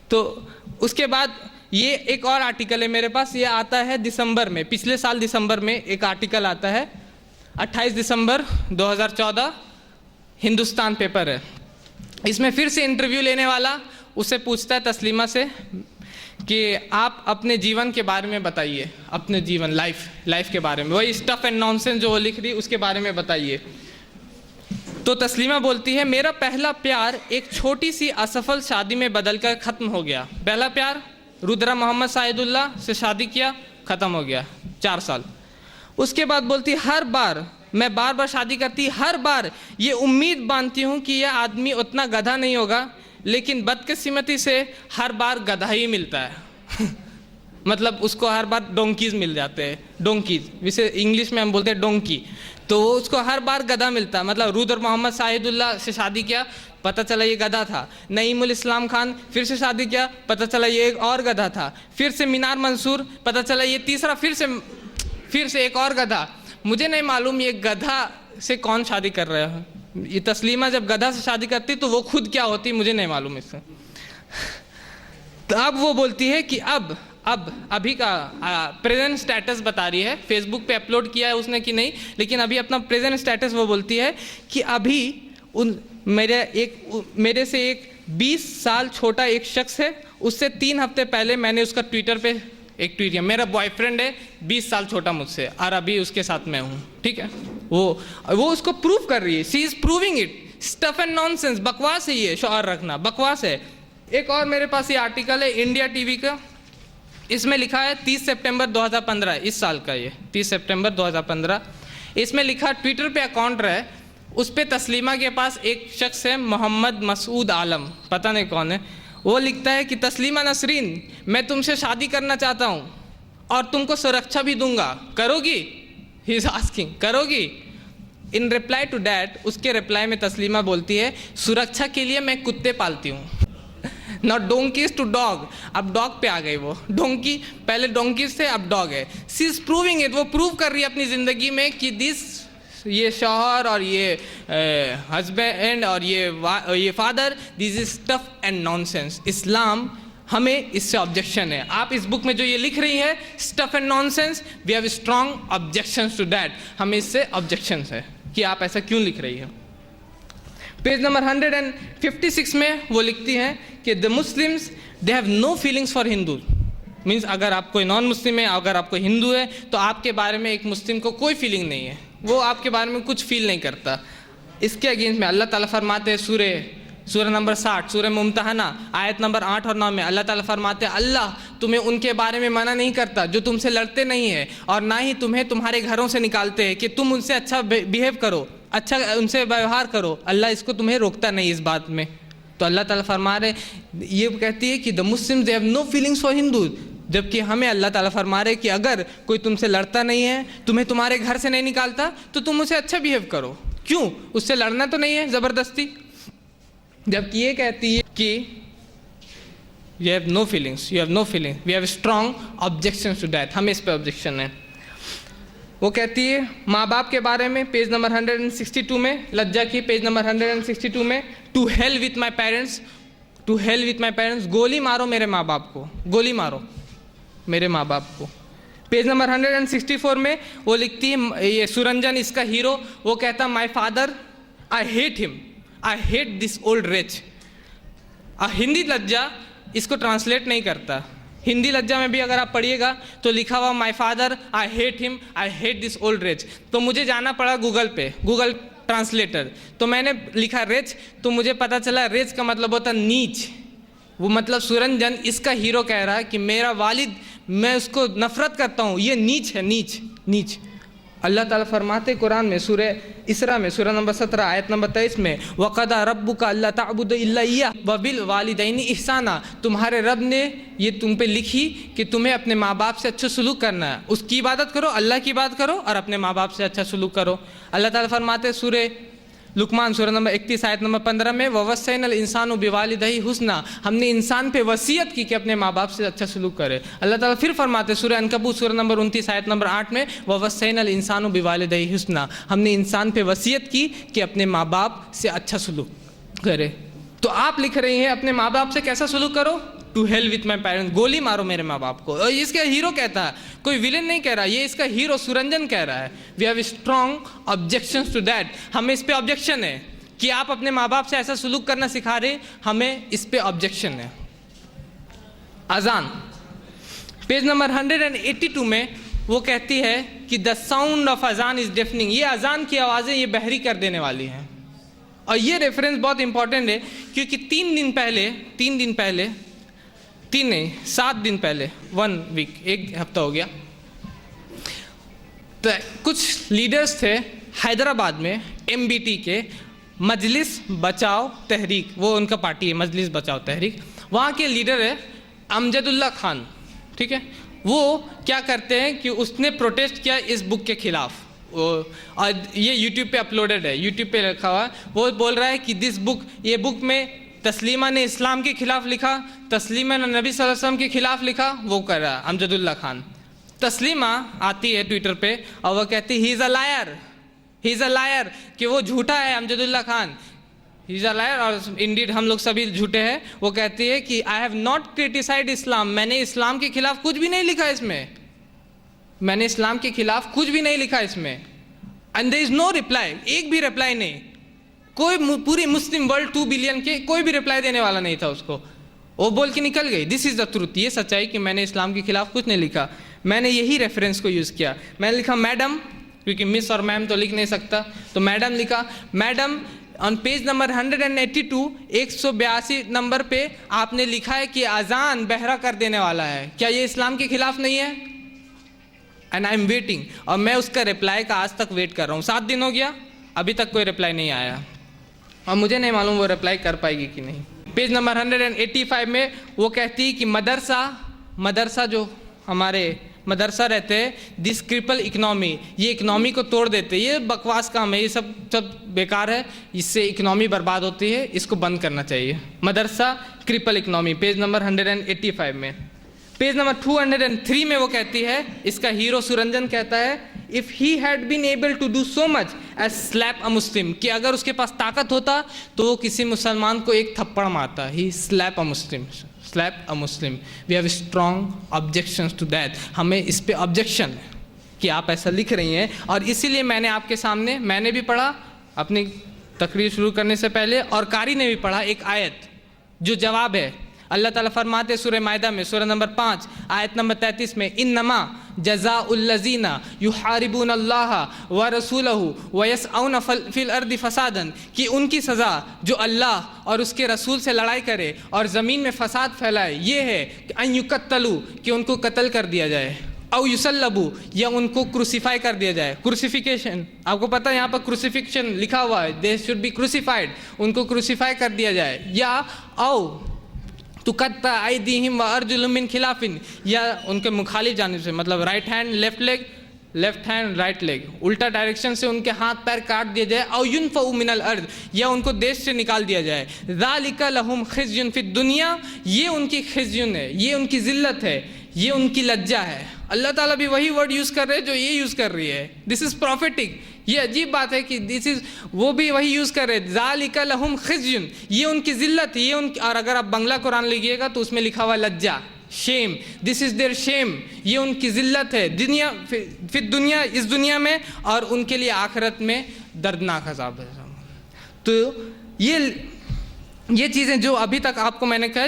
तो उसके बाद ये एक और आर्टिकल है मेरे पास, ये आता है दिसंबर में, पिछले साल दिसंबर में एक आर्टिकल आता है, 28 दिसंबर 2014, हिंदुस्तान पेपर है। इसमें फिर से इंटरव्यू लेने वाला उससे पूछता है तस्लीमा से कि आप अपने जीवन के बारे में बताइए, अपने जीवन लाइफ के बारे में, वही स्टफ एंड नॉनसेंस जो वो लिख रही उसके बारे में बताइए। तो तस्लीमा बोलती है मेरा पहला प्यार एक छोटी सी असफल शादी में बदलकर ख़त्म हो गया। पहला प्यार रुद्रा मोहम्मद शाहिदुल्लाह से शादी किया, ख़त्म हो गया 4 साल। उसके बाद बोलती हर बार मैं बार शादी करती, हर बार ये उम्मीद बांधती हूँ कि यह आदमी उतना गधा नहीं होगा, लेकिन बदकिस्मती से हर बार गधा ही मिलता है। मतलब उसको हर बार डोंकीज मिल जाते हैं, डोंकीज, जिसे इंग्लिश में हम बोलते हैं डोंकी। तो वो उसको हर बार गधा मिलता है। मतलब रुद्र मोहम्मद शाहिदुल्लाह से शादी किया, पता चला ये गधा था। नईमुल इस्लाम खान फिर से शादी किया, पता चला ये एक और गधा था। फिर से मीनार मंसूर, पता चला ये तीसरा, फिर से एक और गधा। मुझे नहीं मालूम ये गधा से कौन शादी कर रहा है। ये तस्लीमा जब गधा से शादी करती तो वो खुद क्या होती मुझे नहीं मालूम इससे। तो अब वो बोलती है कि अभी का प्रेजेंट स्टेटस बता रही है, फेसबुक पे अपलोड किया है उसने कि नहीं, लेकिन अभी अपना प्रेजेंट स्टेटस वो बोलती है कि अभी मेरे से एक 20 साल छोटा एक शख्स है, उससे 3 हफ्ते पहले मैंने उसका ट्विटर पे एक ट्वीट किया, मेरा बॉयफ्रेंड है 20 साल छोटा मुझसे और अभी उसके साथ मैं हूँ। ठीक है, वो उसको प्रूव कर रही है, she is proving it. Stuff and nonsense, बकवास है ये, शौहर रखना बकवास है। एक और मेरे पास ये आर्टिकल है इंडिया टीवी का, इसमें लिखा है 30 सितंबर 2015, इस साल का ये 30 सितंबर 2015। इसमें लिखा ट्विटर पे अकाउंट है, उस पर तस्लीमा के पास एक शख्स है मोहम्मद मसूद आलम, पता नहीं कौन है। वो लिखता है कि तस्लीमा नसरीन, मैं तुमसे शादी करना चाहता हूँ और तुमको सुरक्षा भी दूंगा, करोगी? ही इज आस्किंग, करोगी? इन रिप्लाई टू डैट, उसके रिप्लाई में तस्लीमा बोलती है सुरक्षा के लिए मैं कुत्ते पालती हूँ। नॉट डोंकीज टू डॉग, अब डॉग पे आ गई वो, डोंकी पहले डोंकीज थे अब डॉग है। सी इज प्रूविंग इट, वो प्रूव कर रही है अपनी ज़िंदगी में कि ये शौहर और ये हस्बैंड और ये father, this is stuff and nonsense. Islam हमें इससे ऑब्जेक्शन है। आप इस बुक में जो ये लिख रही है stuff and nonsense, we have strong objections to that, हमें इससे ऑब्जेक्शंस है कि आप ऐसा क्यों लिख रही है। पेज नंबर 156 में वो लिखती हैं कि the Muslims they have no feelings for Hindu, means अगर आप कोई नॉन मुस्लिम है, अगर आप कोई हिंदू है तो आपके बारे में एक मुस्लिम को कोई फीलिंग नहीं है, वो आपके बारे में कुछ फील नहीं करता। इसके अगेंस्ट में अल्लाह ताला फरमाते हैं सूरह नंबर 60, सूरह मुम्तहना आयत नंबर 8 और 9 में अल्लाह ताला फरमाते हैं अल्लाह तुम्हें उनके बारे में मना नहीं करता जो तुमसे लड़ते नहीं है और ना ही तुम्हें तुम्हारे घरों से निकालते हैं कि तुम उनसे अच्छा बिहेव करो, अच्छा उनसे व्यवहार करो। अल्लाह इसको तुम्हें रोकता नहीं इस बात में। तो अल्लाह ताला फरमा रहे, ये कहती है कि the Muslims they have no feelings for Hindu, जबकि हमें अल्लाह ताला फरमा रहे कि अगर कोई तुमसे लड़ता नहीं है, तुम्हें तुम्हारे घर से नहीं निकालता, तो तुम उसे अच्छा बिहेव करो। क्यों? उससे लड़ना तो नहीं है ज़बरदस्ती। जबकि ये कहती है कि you have no feelings, you have no feelings, we have strong objection to that, हमें इस पर ऑब्जेक्शन है। वो कहती है माँ बाप के बारे में पेज नंबर 162 में, लज्जा की पेज नंबर 162 में, to hell with my parents, to hell with my parents, गोली मारो मेरे माँ बाप को, गोली मारो मेरे माँ बाप को। पेज नंबर 164 में वो लिखती है, ये सुरंजन इसका हीरो, वो कहता my father I hate him, I hate this old rich. Hindi लज्जा इसको ट्रांसलेट नहीं करता। हिंदी लज्जा में भी अगर आप पढ़िएगा तो लिखा हुआ my father I hate him, I hate this old rich. तो मुझे जाना पड़ा गूगल पे, गूगल ट्रांसलेटर, तो मैंने लिखा रिच, तो मुझे पता चला रिच का मतलब होता नीच। वो मतलब सुरंजन इसका हीरो कह रहा है कि मेरा वालिद, मैं उसको नफरत करता हूँ, ये नीच है, नीच नीच। अल्लाह ताला फरमाते कुरान में सूरह इसरा में सूरह नंबर 17 आयत नंबर 23 में, वक़दा रब्बुका अल्ला ताबुदु इल्ला इय्याह व बिल वालिदैनि इहसाना, तुम्हारे रब ने ये तुम पे लिखी कि तुम्हें अपने माँ बाप से अच्छा सलूक करना है, उसकी इबादत करो, अल्लाह की इबादत करो और अपने माँ बाप से अच्छा सलूक करो। अल्लाह ताला फरमाते सूरह लुकमान सूरह नंबर 31 आयत नंबर 15 में, ववस्सैनल इंसानु बिवालिदैहि हुस्ना, हमने इंसान पे वसीयत की कि अपने माँ बाप से अच्छा सलूक करे। अल्लाह ताला फिर फरमाते सूरह अनकबूत सूरह नंबर 29 आयत नंबर 8 में, ववस्सैनल इंसानु बिवालिदैहि हुस्ना, हमने इंसान पे वसीयत की कि अपने माँ बाप से अच्छा सलूक करे। तो आप लिख रही हैं अपने माँ बाप से कैसा सलूक करो, to hell with my parents, गोली मारो मेरे माँ बाप को। और इसका हीरो कहता है, कोई विलेन नहीं कह रहा, ये इसका हीरो सुरंजन कह रहा है। We have strong objections to that, हमें इस पे ऑब्जेक्शन है कि आप अपने माँ बाप से ऐसा सलूक करना सिखा रहे, हमें इस पे ऑब्जेक्शन है। अजान पेज नंबर 182 में वो कहती है कि द साउंड ऑफ अजान इज डेफनिंग, ये अजान की आवाज़ें ये बहरी कर देने वाली हैं। और ये रेफरेंस बहुत इंपॉर्टेंट है क्योंकि 7 दिन पहले 1 वीक, एक हफ्ता हो गया, तो कुछ लीडर्स थे हैदराबाद में MBT के, मजलिस बचाओ तहरीक, वो उनका पार्टी है मजलिस बचाओ तहरीक, वहाँ के लीडर है अमजदुल्ला खान, ठीक है। वो क्या करते हैं कि उसने प्रोटेस्ट किया इस बुक के खिलाफ, और ये यूट्यूब पे अपलोडेड है, यूट्यूब पे रखा हुआ। वो बोल रहा है कि दिस बुक, ये बुक में तस्लीमा ने इस्लाम के खिलाफ लिखा, तस्लीमा ने नबी सल्लल्लाहु अलैहि वसल्लम के खिलाफ लिखा, वो कर रहा है अमजदुल्ला खान। तस्लीमा आती है ट्विटर पे और वो कहती ही is a liar, he is a liar, कि वो झूठा है अमजदुल्ला खान, ही इज़ अ लायर, और इंडीड हम लोग सभी झूठे हैं। वो कहती है कि आई हैव नॉट क्रिटिसाइड इस्लाम, मैंने इस्लाम के खिलाफ कुछ भी नहीं लिखा इसमें, मैंने इस्लाम के खिलाफ कुछ भी नहीं लिखा इसमें। And there is no reply, एक भी रिप्लाई नहीं, कोई पूरी मुस्लिम वर्ल्ड 2 बिलियन के कोई भी रिप्लाई देने वाला नहीं था उसको। वो बोल के निकल गई, दिस इज़ द ट्रूथ, ये सच्चाई कि मैंने इस्लाम के खिलाफ कुछ नहीं लिखा। मैंने यही रेफरेंस को यूज़ किया, मैंने लिखा मैडम, क्योंकि मिस और मैम तो लिख नहीं सकता, तो मैडम लिखा। Madam on page number 182 182 number पे आपने लिखा है कि अजान बहरा कर देने वाला है, क्या ये इस्लाम के खिलाफ नहीं है? एंड आई एम वेटिंग, और मैं उसका रिप्लाई का आज तक वेट कर रहा हूँ। 7 दिन हो गया, अभी तक कोई रिप्लाई नहीं आया, और मुझे नहीं मालूम वो रिप्लाई कर पाएगी कि नहीं। पेज नंबर 185 में वो कहती है कि मदरसा जो हमारे मदरसा रहते हैं, दिस क्रिपल इकनॉमी, ये इकनॉमी को तोड़ देते, ये बकवास काम है, ये सब बेकार है, इससे इकनॉमी बर्बाद होती है, इसको बंद करना चाहिए। मदरसा क्रिपल इकनॉमी, पेज नंबर 185 में। पेज नंबर 203 में वो कहती है, इसका हीरो सुरंजन कहता है, if he had been able to do so much as slap a Muslim, कि अगर उसके पास ताकत होता तो वो किसी मुसलमान को एक थप्पड़ मारता, he slap a Muslim, slap a Muslim. We have strong objections to that, हमें इस पे ऑब्जेक्शन है कि आप ऐसा लिख रही हैं, और इसीलिए मैंने आपके सामने, मैंने भी पढ़ा अपनी तकरीर शुरू करने से पहले, और कारी ने भी पढ़ा एक आयत जो जवाब है। अल्लाह ताला फरमाते सूरह मायदा में सूरह नंबर 5 आयत नंबर 33 में, इन्नमा जज़ाउल्लज़ीना युहारिबून अल्लाह व रसूलहू व यसअउन फिल अर्दि फसादन, कि उनकी सज़ा जो अल्लाह और उसके रसूल से लड़ाई करे और ज़मीन में फसाद फैलाए, ये है अन युकत्तलू, कि उनको कत्ल कर दिया जाए, औ युसल्लबू, या उनको क्रूसीफाई कर दिया जाए। क्रूसीफिकेशन, आपको पता है यहाँ पर क्रूसीफिकेशन लिखा हुआ है, दे शुड बी क्रूसीफाइड, उनको क्रूसीफाई कर दिया जाए, या औ तुकत्ता आइदीहिम व अर्जुलुहुम मिन खिलाफिन, या उनके मुखालिफ जानिब से, मतलब right hand left leg, left hand right leg, उल्टा डायरेक्शन से उनके हाथ पैर काट दिया जाए, औ युनफउ मिनल अर्द, या उनको देश से निकाल दिया जाए। ज़ालिका लहुम खिज़्युन फिद दुनिया, ये उनकी खिज़्युन है, ये उनकी ज़िल्लत है, ये उनकी लज्जा है। अल्लाह ताला भी वही वर्ड यूज़ कर रहे हैं जो ये यूज़ कर रही है, दिस इज़ प्रॉफिटिक। ये अजीब बात है कि दिस इज़, वो भी वही यूज़ कर रहे हैं, ज़ालिका लहुम खिज़्युन, ये उनकी ज़िल्लत, ये उनकी। और अगर आप बंगला कुरान लिखिएगा तो उसमें लिखा हुआ Lajja, shame, this is their shame, ये उनकी ज़िल्लत है दुनिया, फिर दुनिया, इस दुनिया में, और उनके लिए आखिरत में दर्दनाक अज़ाब है। तो ये चीज़ें जो अभी तक आपको मैंने कहा,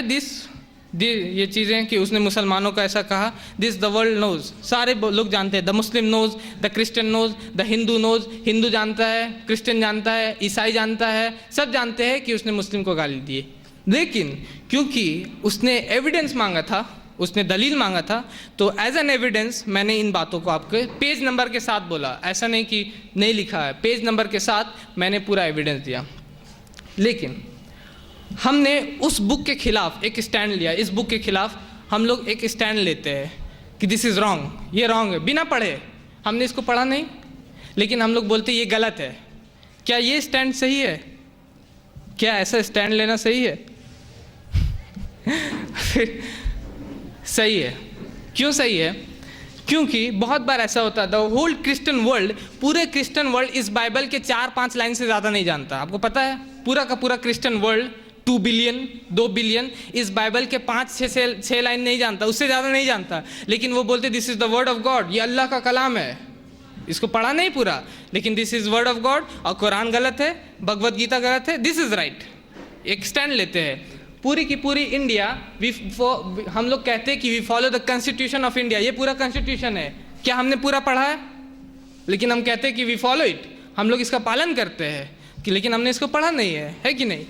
ये चीज़ें कि उसने मुसलमानों का ऐसा कहा, दिस द वर्ल्ड नोज, सारे लोग जानते हैं, the Muslim knows, the Christian knows, the Hindu knows, Hindu जानता है, क्रिश्चियन जानता है, ईसाई जानता है, सब जानते हैं कि उसने मुस्लिम को गाली दी। लेकिन क्योंकि उसने एविडेंस मांगा था, उसने दलील मांगा था, तो एज एन एविडेंस मैंने इन बातों को आपके पेज नंबर के साथ बोला, ऐसा नहीं कि नहीं लिखा है, पेज नंबर के साथ मैंने पूरा एविडेंस दिया। लेकिन हमने उस बुक के खिलाफ एक स्टैंड लिया, इस बुक के खिलाफ हम लोग एक स्टैंड लेते हैं कि दिस इज़ रॉन्ग, ये रॉन्ग है, बिना पढ़े, हमने इसको पढ़ा नहीं, लेकिन हम लोग बोलते ये गलत है। क्या ये स्टैंड सही है? क्या ऐसा स्टैंड लेना सही है? सही है। क्यों सही है? क्योंकि बहुत बार ऐसा होता है, द होल क्रिश्चियन वर्ल्ड, पूरे क्रिश्चियन वर्ल्ड इस बाइबल के 4-5 लाइन से ज़्यादा नहीं जानता। आपको पता है, पूरा का पूरा क्रिश्चियन वर्ल्ड 2 बिलियन 2 बिलियन इस बाइबल के 5-6 लाइन नहीं जानता, उससे ज़्यादा नहीं जानता। लेकिन वो बोलते this is the word of God, ये अल्लाह का कलाम है, इसको पढ़ा नहीं पूरा, लेकिन this is word of God, और कुरान गलत है, भगवत गीता गलत है, दिस इज़ राइट। एक स्टैंड लेते हैं। पूरी की पूरी इंडिया, हम लोग कहते हैं कि we follow the constitution of India, ये पूरा कॉन्स्टिट्यूशन है। क्या हमने पूरा पढ़ा है? लेकिन हम कहते हैं कि वी फॉलो इट, हम लोग इसका पालन करते हैं, कि लेकिन हमने इसको पढ़ा नहीं है कि नहीं?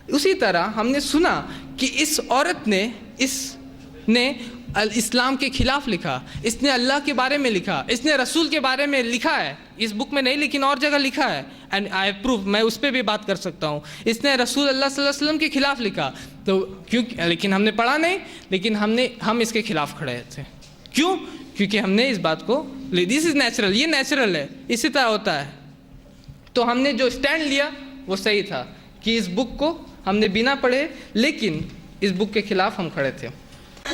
उसी तरह हमने सुना कि इस औरत ने इस्लाम के खिलाफ लिखा, इसने अल्लाह के बारे में लिखा, इसने रसूल के बारे में लिखा है, इस बुक में नहीं लेकिन और जगह लिखा है, एंड आई प्रूफ, मैं उस पर भी बात कर सकता हूँ। इसने रसूल अल्लाह सल्लल्लाहु अलैहि वसल्लम के खिलाफ लिखा, तो क्यों? लेकिन हमने पढ़ा नहीं, लेकिन हम इसके खिलाफ खड़े थे। क्यों? क्योंकि हमने इस बात को, दिस इज़ नेचुरल, ये नेचुरल है, इसी तरह होता है। तो हमने जो स्टैंड लिया वो सही था कि इस बुक को हमने बिना पढ़े, लेकिन इस बुक के खिलाफ हम खड़े थे।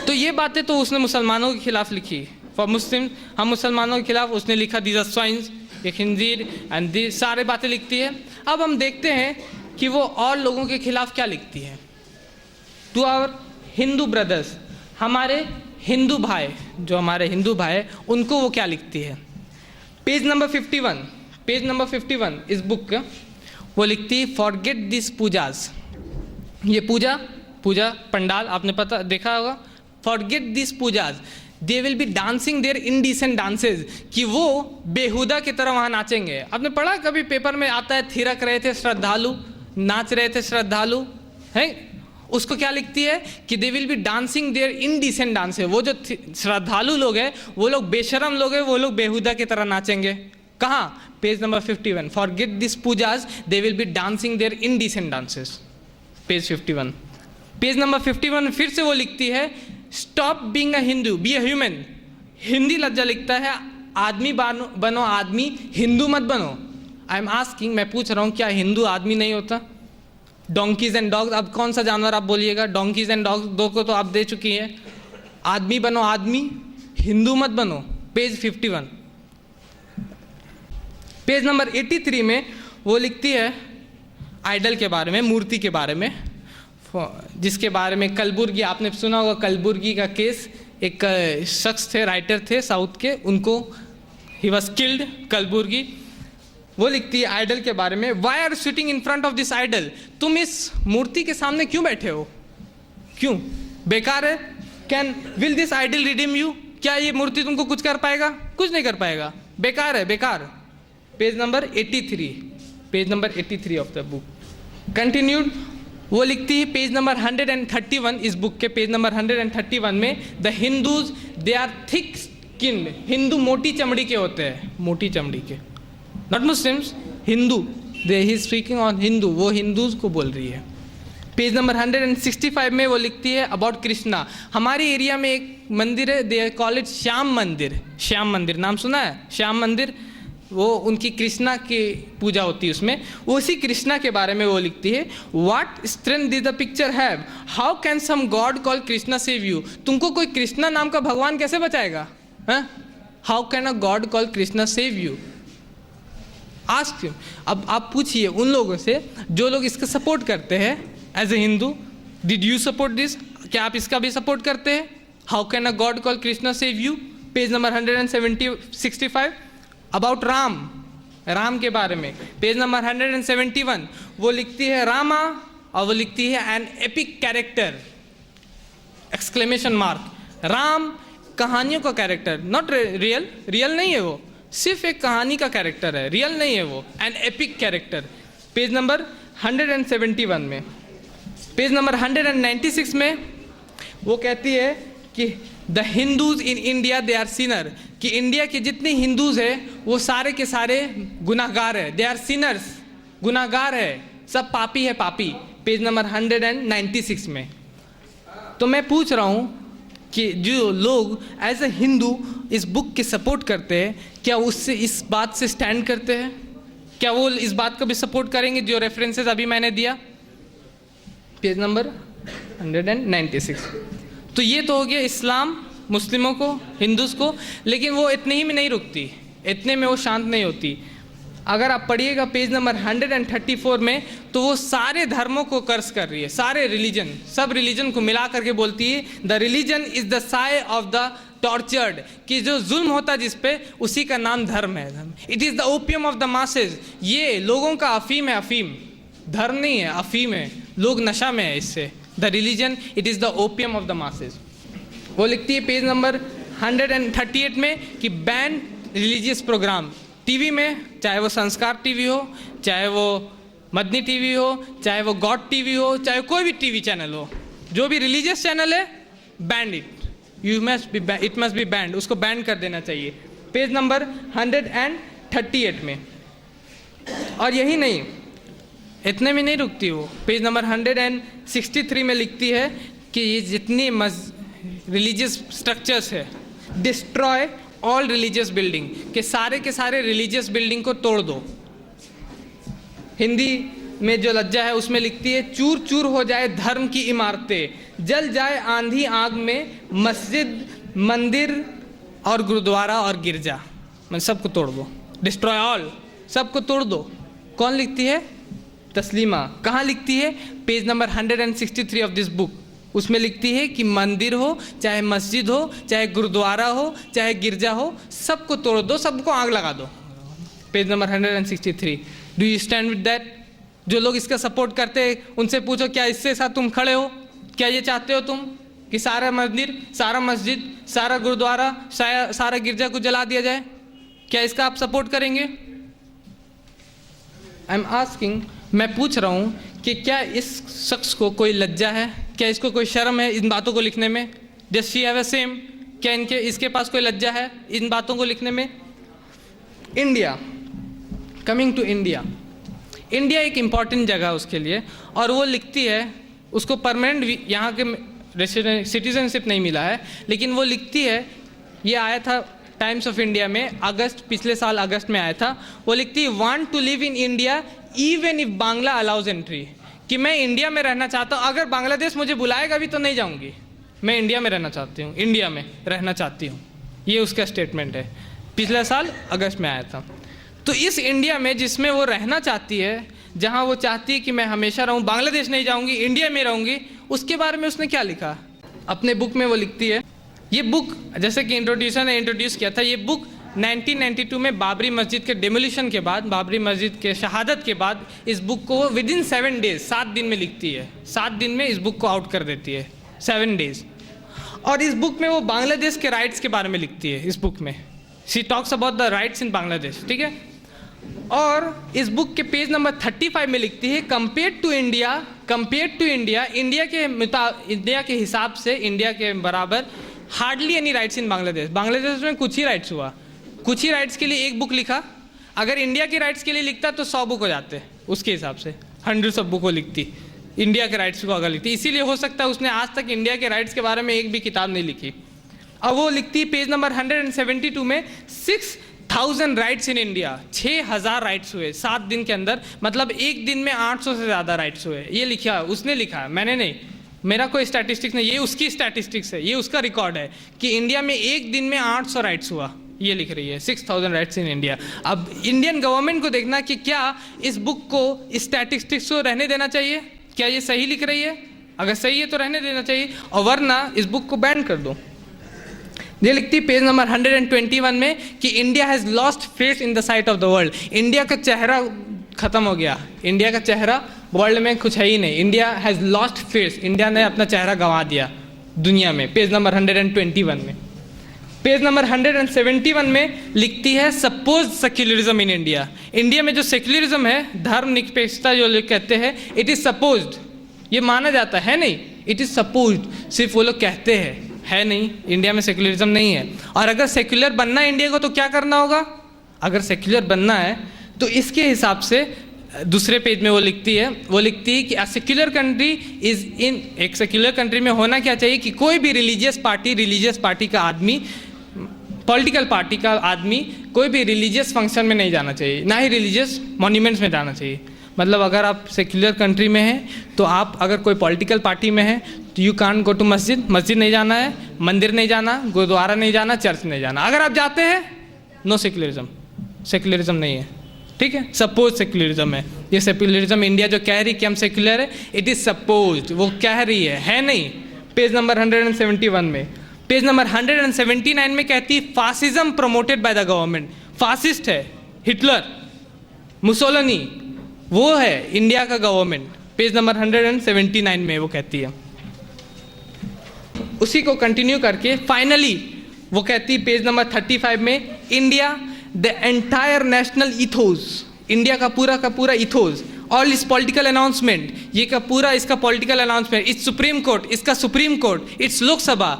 तो ये बातें तो उसने मुसलमानों के खिलाफ लिखी, फॉर मुस्लिम, हम मुसलमानों के खिलाफ, उसने लिखा दीज आर स्वाइन्स, ये खिंजीर एंड दी सारे बातें लिखती है। अब हम देखते हैं कि वो और लोगों के खिलाफ क्या लिखती है। टू आवर हिंदू ब्रदर्स, हमारे हिंदू भाई, जो हमारे हिंदू भाई, उनको वो क्या लिखती है। पेज नंबर 51 इस बुक का वो लिखती है, फॉरगेट दिस पूजाज, ये पूजा पंडाल आपने देखा होगा, forget this pujas, they will be dancing there indecent dances, कि वो बेहुदा की तरह वहाँ नाचेंगे। आपने पढ़ा कभी पेपर में आता है, थिरक रहे थे श्रद्धालु, नाच रहे थे श्रद्धालु, हैं? उसको क्या लिखती है कि they will be dancing there indecent dances, वो जो श्रद्धालु लोग हैं, वो लोग बेशरम लोग हैं, वो लोग बेहुदा की तरह नाचेंगे। कहाँ? Page number 51, forget this pujas, they will be dancing there indecent dances, page 51। Page number 51 फिर से वो लिखती है, stop being a Hindu, be a human. Hindi Lajja लिखता है, आदमी बनो आदमी, हिंदू मत बनो। आई एम आस्किंग, मैं पूछ रहा हूँ, क्या हिंदू आदमी नहीं होता? डोंकीज एंड डॉग्स, अब कौन सा जानवर आप बोलिएगा? डोंकीज एंड डॉग्स दो को तो आप दे चुकी हैं। आदमी बनो आदमी, हिंदू मत बनो, पेज 51। पेज नंबर 83 में वो लिखती है आइडल के बारे में, मूर्ति के बारे में, जिसके बारे में कलबुर्गी, आपने सुना होगा कलबुर्गी का केस। एक शख्स थे, राइटर थे साउथ के, उनको ही वॉज किल्ड, कलबुर्गी। वो लिखती है आइडल के बारे में, why are sitting in front of this idol, तुम इस मूर्ति के सामने क्यों बैठे हो? क्यों? बेकार है। Can will this idol redeem you, क्या ये मूर्ति तुमको कुछ कर पाएगा? कुछ नहीं कर पाएगा, बेकार है, बेकार। Page number 83 of the book. Continued वो लिखती है पेज नंबर 131, इस बुक के पेज नंबर 131 में, the Hindus they are thick skinned, Hindu मोटी चमड़ी के होते हैं, मोटी चमड़ी के, not Muslims, Hindu, they he speaking on Hindu, वो हिंदूज को बोल रही है। पेज नंबर 165 में वो लिखती है अबाउट कृष्णा, हमारे एरिया में एक मंदिर है, दे कॉल इट श्याम मंदिर। श्याम मंदिर नाम सुना है? श्याम मंदिर, वो उनकी कृष्णा की पूजा होती है उसमें, उसी कृष्णा के बारे में वो लिखती है, what strength did the picture have, how can some god call Krishna save you, तुमको कोई कृष्णा नाम का भगवान कैसे बचाएगा, how can a god call Krishna save you, ask. अब आप पूछिए उन लोगों से जो लोग इसका सपोर्ट करते हैं as a Hindu, did you support this, क्या आप इसका भी सपोर्ट करते हैं, how can a god call Krishna save you, page number 165। About Ram, Ram के बारे में पेज नंबर 171 वो लिखती है रामा, और वो लिखती है N epic character exclamation mark, Ram कहानियों का कैरेक्टर, नॉट रियल, रियल नहीं है वो, सिर्फ एक कहानी का कैरेक्टर है, रियल नहीं है वो, N epic character, page number 171 में। पेज नंबर 196 में वो कहती है कि the Hindus in India they are sinner, कि इंडिया के जितने हिंदूज हैं वो सारे के सारे गुनाहगार है, दे आर सिनर्स, गुनाहगार है, सब पापी है, पापी, पेज नंबर 196 में। तो मैं पूछ रहा हूँ कि जो लोग एज ए हिंदू इस बुक के सपोर्ट करते हैं, क्या उससे इस बात से स्टैंड करते हैं, क्या वो इस बात को भी सपोर्ट करेंगे जो रेफरेंसेस अभी मैंने दिया, पेज नंबर 196। तो ये तो हो गया इस्लाम मुस्लिमों को, हिंदूज़ को, लेकिन वो इतने ही में नहीं रुकती, इतने में वो शांत नहीं होती। अगर आप पढ़िएगा पेज नंबर 134 में, तो वो सारे धर्मों को कर्स कर रही है, सारे रिलीजन, सब रिलीजन को मिला करके बोलती है the religion is the Sai of the tortured, कि जो जुल्म होता है जिस पे, उसी का नाम धर्म है, धर्म, it is the opium of the masses, ये लोगों का अफीम है, अफीम, धर्म नहीं है, अफीम है, लोग नशा में है इससे, the religion it is the opium of the masses. वो लिखती है पेज नंबर 138 में कि बैन रिलीजियस प्रोग्राम टीवी में, चाहे वो संस्कार टीवी हो, चाहे वो मदनी टीवी हो, चाहे वो गॉड टीवी हो, चाहे कोई भी टीवी चैनल हो, जो भी रिलीजियस चैनल है, band it, it must be band, उसको बैन कर देना चाहिए, पेज नंबर 138 में। और यही नहीं, इतने में नहीं रुकती वो, पेज नंबर 163 में लिखती है कि ये जितनी रिलीजियस स्ट्रक्चर्स है, डिस्ट्रॉय ऑल रिलीजियस बिल्डिंग, के सारे रिलीजियस बिल्डिंग को तोड़ दो। हिंदी में जो लज्जा है उसमें लिखती है चूर चूर हो जाए धर्म की इमारतें, जल जाए आंधी आग में मस्जिद, मंदिर और गुरुद्वारा और गिरजा, मैं सबको तोड़ दो, डिस्ट्रॉय ऑल, सबको तोड़ दो। कौन लिखती है? तस्लीमा। कहाँ लिखती है? Page number 163 of this book. उसमें लिखती है कि मंदिर हो, चाहे मस्जिद हो, चाहे गुरुद्वारा हो, चाहे गिरजा हो, सबको तोड़ दो, सबको आग लगा दो। Page number 163। Do you stand with that? जो लोग इसका सपोर्ट करते हैं उनसे पूछो, क्या इससे साथ तुम खड़े हो? क्या ये चाहते हो तुम कि सारा मंदिर, सारा मस्जिद, सारा गुरुद्वारा, सारा गिरजा को जला दिया जाए? क्या इसका आप सपोर्ट करेंगे? आई एम आस्किंग, मैं पूछ रहा हूँ कि क्या इस शख्स को कोई लज्जा है? क्या इसको कोई शर्म है इन बातों को लिखने में? Does she have a same? क्या इसके पास कोई लज्जा है इन बातों को लिखने में? India, coming to India, India एक इम्पॉर्टेंट जगह है उसके लिए, और वो लिखती है, उसको परमानेंट यहाँ के सिटीजनशिप नहीं मिला है, लेकिन वो लिखती है, ये आया था टाइम्स ऑफ इंडिया में अगस्त, पिछले साल अगस्त में आया था, वो लिखती है want to live in India even if Bangla allows entry, कि मैं इंडिया में रहना चाहता हूँ, अगर बांग्लादेश मुझे बुलाएगा भी तो नहीं जाऊँगी, मैं इंडिया में रहना चाहती हूँ, इंडिया में रहना चाहती हूँ। ये उसका स्टेटमेंट है, पिछले साल अगस्त में आया था। तो इस इंडिया में जिसमें वो रहना चाहती है, जहाँ वो चाहती है कि मैं हमेशा रहूँ, बांग्लादेश नहीं जाऊँगी, इंडिया में रहूँगी, उसके बारे में उसने क्या लिखा अपने बुक में? वो लिखती है, ये बुक जैसे कि इंट्रोड्यूस किया था, ये बुक 1992 में बाबरी मस्जिद के डिमोलिशन के बाद, बाबरी मस्जिद के शहादत के बाद, इस बुक को विद इन 7 डेज, 7 दिन में लिखती है, 7 दिन में इस बुक को आउट कर देती है, 7 डेज। और इस बुक में वो बांग्लादेश के राइट्स के बारे में लिखती है। इस बुक में she talks about the rights in Bangladesh, ठीक है। और इस बुक के पेज नंबर 35 में लिखती है कंपेयर टू इंडिया, इंडिया के हिसाब से, इंडिया के बराबर hardly any rights in Bangladesh, Bangladesh में कुछ ही राइट्स हुआ, कुछ ही राइट्स के लिए एक बुक लिखा, अगर इंडिया के राइट्स के लिए लिखता तो 100 बुक हो जाते, उसके हिसाब से 100 ऑफ बुक वो लिखती, इंडिया के राइट्स को अगर लिखती। इसीलिए हो सकता है उसने आज तक इंडिया के राइट्स के बारे में एक भी किताब नहीं लिखी। अब वो लिखती पेज नंबर 172 में 6,000 राइट्स इन इंडिया, 6,000 राइट्स हुए 7 दिन के अंदर, मतलब एक दिन में 800 से ज़्यादा राइट्स हुए। ये लिखा, उसने लिखा है, मैंने नहीं, मेरा कोई स्टैटिस्टिक्स नहीं, ये उसकी स्टैटिस्टिक्स है, ये उसका रिकॉर्ड है कि इंडिया में एक दिन में 800 राइट्स हुआ, ये लिख रही है 6,000 राइट्स इन इंडिया। अब इंडियन गवर्नमेंट को देखना कि क्या इस बुक को, इस स्टैटिस्टिक्स को रहने देना चाहिए, क्या ये सही लिख रही है, अगर सही है तो रहने देना चाहिए, और वरना इस बुक को बैन कर दो। ये लिखती है पेज नंबर 121 में कि India has lost face in the site of the world, India का चेहरा खत्म हो गया, इंडिया का चेहरा वर्ल्ड में कुछ है ही नहीं, India has lost face, India ने अपना चेहरा गंवा दिया दुनिया में, पेज नंबर 121 में। पेज नंबर 171 में लिखती है suppose secularism in India, India में जो सेक्युलरिज्म है, धर्मनिरपेक्षता जो लोग कहते हैं, इट इज़ सपोज्ड, ये माना जाता है नहीं, इट इज़ सपोज्ड, सिर्फ वो लोग कहते हैं, है नहीं, इंडिया में सेक्युलरिज्म नहीं है। और अगर सेक्युलर बनना है इंडिया को तो क्या करना होगा, अगर सेक्युलर बनना है तो इसके हिसाब से दूसरे पेज में वो लिखती है कि a secular country is in, एक सेक्युलर कंट्री में होना क्या चाहिए कि कोई भी रिलीजियस पार्टी का आदमी, पॉलिटिकल पार्टी का आदमी कोई भी रिलीजियस फंक्शन में नहीं जाना चाहिए, ना ही रिलीजियस मॉन्यूमेंट्स में जाना चाहिए। मतलब अगर आप सेक्युलर कंट्री में हैं तो आप अगर कोई पॉलिटिकल पार्टी में हैं तो यू कांट गो टू मस्जिद, मस्जिद नहीं जाना है, मंदिर नहीं जाना, गुरुद्वारा नहीं जाना, चर्च नहीं जाना। अगर आप जाते हैं, नो सेक्युलरिज्म, सेक्युलरिज्म नहीं है, ठीक है, सपोज सेक्युलरिज्म है। ये सेक्युलरिज्म इंडिया जो कह रही कि हम सेक्युलर है, इट इज़ सपोज्ड, वो कह रही है नहीं। पेज नंबर 171 में, पेज नंबर 179 में कहती है fascism promoted by the government, fascist है हिटलर, मुसोलिनी, वो है इंडिया का गवर्नमेंट, पेज नंबर 179 में वो कहती है। उसी को कंटिन्यू करके फाइनली वो कहती है पेज नंबर 35 में, India the entire national ethos, India का पूरा इथोस, ऑल इस पॉलिटिकल अनाउंसमेंट, ये का पूरा इसका political announcement, it's supreme court, इसका सुप्रीम कोर्ट, इट्स लोकसभा,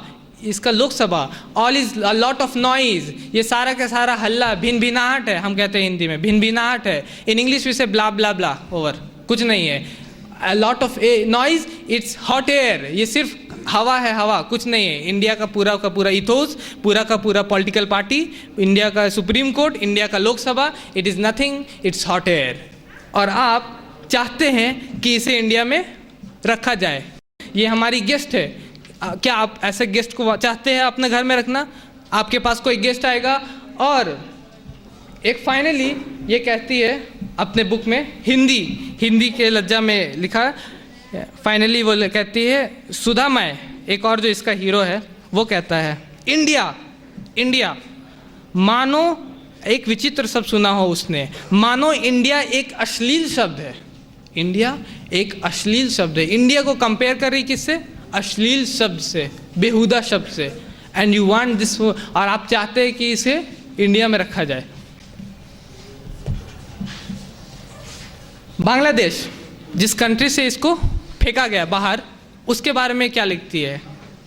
इसका Lok Sabha, all is a lot of noise, ये सारा का सारा हल्ला, भिन भिनाहट है, हम कहते हैं हिंदी में भिन भिनाहट है, इन इंग्लिश में से ब्ला ब्ला ब्ला, ओवर, कुछ नहीं है, a lot of noise, it's hot air, ये सिर्फ हवा है, हवा, कुछ नहीं है। इंडिया का पूरा इथोस, पूरा का पूरा पॉलिटिकल पार्टी, इंडिया का सुप्रीम कोर्ट, इंडिया का Lok Sabha, it is nothing, it's hot air. और आप चाहते हैं कि इसे इंडिया में रखा जाए, ये हमारी गेस्ट है, क्या आप ऐसे गेस्ट को चाहते हैं अपने घर में रखना? आपके पास कोई गेस्ट आएगा। और एक फाइनली ये कहती है अपने बुक में, हिंदी के लज्जा में लिखा, फाइनली वो कहती है, सुधामय, एक और जो इसका हीरो है, वो कहता है इंडिया मानो, एक विचित्र शब्द सुना हो उसने, मानो इंडिया एक अश्लील शब्द है, इंडिया एक अश्लील शब्द है। इंडिया को कंपेयर कर रही किससे? अश्लील शब्द से, बेहुदा शब्द से। एंड यू वांट दिस, और आप चाहते हैं कि इसे इंडिया में रखा जाए। बांग्लादेश, जिस कंट्री से इसको फेंका गया बाहर, उसके बारे में क्या लिखती है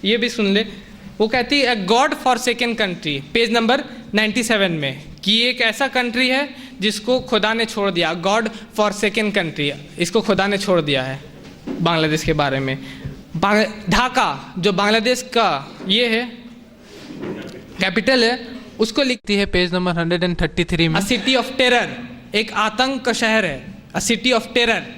ये भी सुन ले। वो कहती है, God for second country, page number 97 में, कि ये एक ऐसा कंट्री है जिसको खुदा ने छोड़ दिया, गॉड फॉर सेकेंड कंट्री, इसको खुदा ने छोड़ दिया है बांग्लादेश के बारे में। ढाका जो बांग्लादेश का ये है कैपिटल है, उसको लिखती है पेज नंबर 133 में, अ सिटी ऑफ टेरर, एक आतंक का शहर है, अ सिटी ऑफ टेरर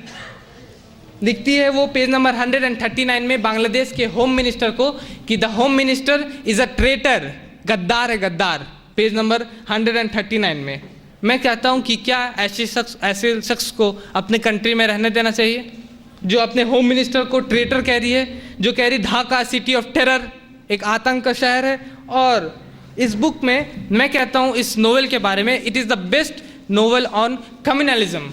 लिखती है वो पेज नंबर 139 में बांग्लादेश के होम मिनिस्टर को, कि the home minister is a traitor, गद्दार है गद्दार, पेज नंबर 139 में। मैं कहता हूँ कि क्या ऐसे शख्स को अपने कंट्री में रहने देना चाहिए, जो अपने होम मिनिस्टर को ट्रेटर कह रही है, जो कह रही ढाका सिटी ऑफ टेरर, एक आतंक का शहर है। और इस बुक में मैं कहता हूँ, इस नोवेल के बारे में, it is the best novel on communalism,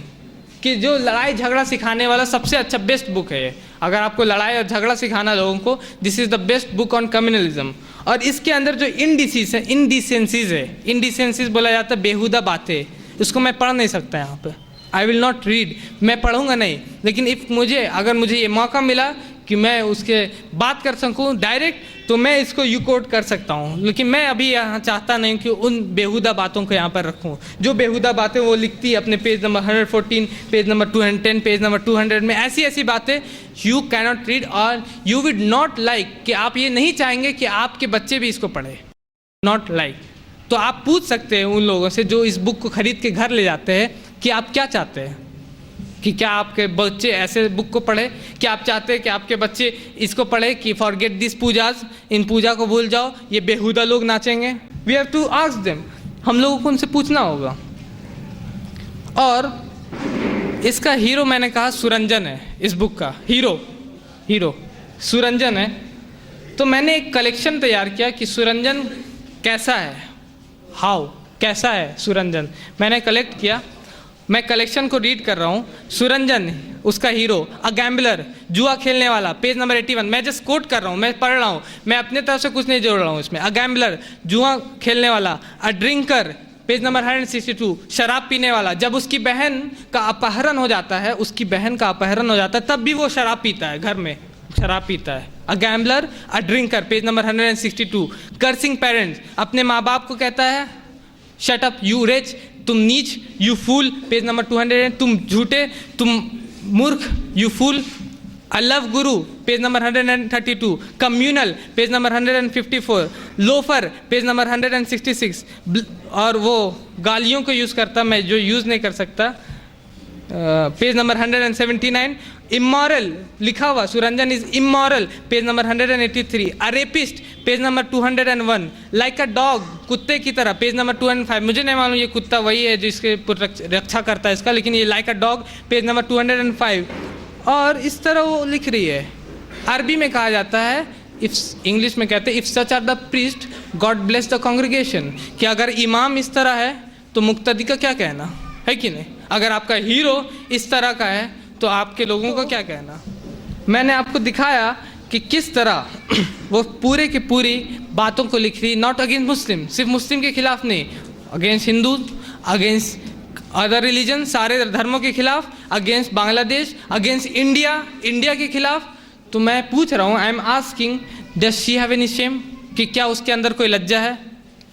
कि जो लड़ाई झगड़ा सिखाने वाला सबसे अच्छा बेस्ट बुक है ये। अगर आपको लड़ाई और झगड़ा सिखाना लोगों को, this is the best book on communalism. और इसके अंदर जो इंडिसेंसीज है, इंडिसेंसीज बोला जाता है बेहुदा बातें, उसको मैं पढ़ नहीं सकता यहाँ पे, आई विल नॉट रीड, मैं पढ़ूंगा नहीं। लेकिन अगर मुझे ये मौका मिला कि मैं उसके बात कर सकूं डायरेक्ट, तो मैं इसको यू कोट कर सकता हूं। लेकिन मैं अभी यहाँ चाहता नहीं कि उन बेहुदा बातों को यहाँ पर रखूं, जो बेहुदा बातें वो लिखती है अपने page number 114, page number 210, page number 200 में। ऐसी बातें यू कैनॉट रीड, और यू विड नॉट लाइक, कि आप ये नहीं चाहेंगे कि आपके बच्चे भी इसको पढ़े, नॉट लाइक। तो आप पूछ सकते हैं उन लोगों से जो इस बुक को खरीद के घर ले जाते हैं कि आप क्या चाहते हैं, कि क्या आपके बच्चे ऐसे बुक को पढ़े, क्या आप चाहते हैं कि आपके बच्चे इसको पढ़े कि फॉरगेट दिस पूजाज, इन पूजा को भूल जाओ, ये बेहुदा लोग नाचेंगे। We have to ask them, हम लोगों को उनसे पूछना होगा। और इसका हीरो मैंने कहा सुरंजन है, इस बुक का हीरो सुरंजन है। तो मैंने एक कलेक्शन तैयार किया कि सुरंजन कैसा है, कैसा है सुरंजन, मैंने कलेक्ट किया। मैं कलेक्शन को रीड कर रहा हूँ। सुरंजन, उसका हीरो, अ गैम्बलर, जुआ खेलने वाला, पेज नंबर 81। मैं जस्ट कोट कर रहा हूँ, मैं पढ़ रहा हूँ, मैं अपने तरफ से कुछ नहीं जोड़ रहा हूँ इसमें। अ गैम्बलर, जुआ खेलने वाला, अ ड्रिंकर, पेज नंबर 162, शराब पीने वाला। जब उसकी बहन का अपहरण हो जाता है, तब भी वो शराब पीता है, घर में शराब पीता है। A gambler, a drinker, page number 162। Cursing parents, अपने माँ बाप को कहता है शट अप यू रिच, तुम नीच, यू फूल, पेज नंबर 200, तुम झूठे, तुम मूर्ख, you fool. A love Guru, page number 132। Communal, page number 154। Loafer, page number 166। और वो गालियों को यूज़ करता, मैं जो यूज़ नहीं कर सकता, पेज नंबर 179। इमोरल लिखा हुआ, Suranjan is immoral, page number 183। A rapist, page number 201। Like a dog, कुत्ते की तरह, पेज नंबर 205। मुझे नहीं मालूम ये कुत्ता वही है जिसके रक्षा करता है इसका, लेकिन ये like a dog, page number 205। और इस तरह वो लिख रही है। अरबी में कहा जाता है, इंग्लिश में कहते हैं if such are the priest god bless the congregation, कि अगर इमाम इस तरह है तो मुक्तदी का क्या कहना है कि नहीं। अगर आपका हीरो इस तरह का है तो आपके लोगों का क्या कहना। मैंने आपको दिखाया कि किस तरह वो पूरे की पूरी बातों को लिख रही, नॉट अगेंस्ट मुस्लिम, सिर्फ मुस्लिम के खिलाफ नहीं, against Hindu, against other religion, सारे धर्मों के खिलाफ, अगेंस्ट बांग्लादेश, अगेंस्ट इंडिया के खिलाफ। तो मैं पूछ रहा हूँ, I am asking, does she have any shame, कि क्या उसके अंदर कोई लज्जा है,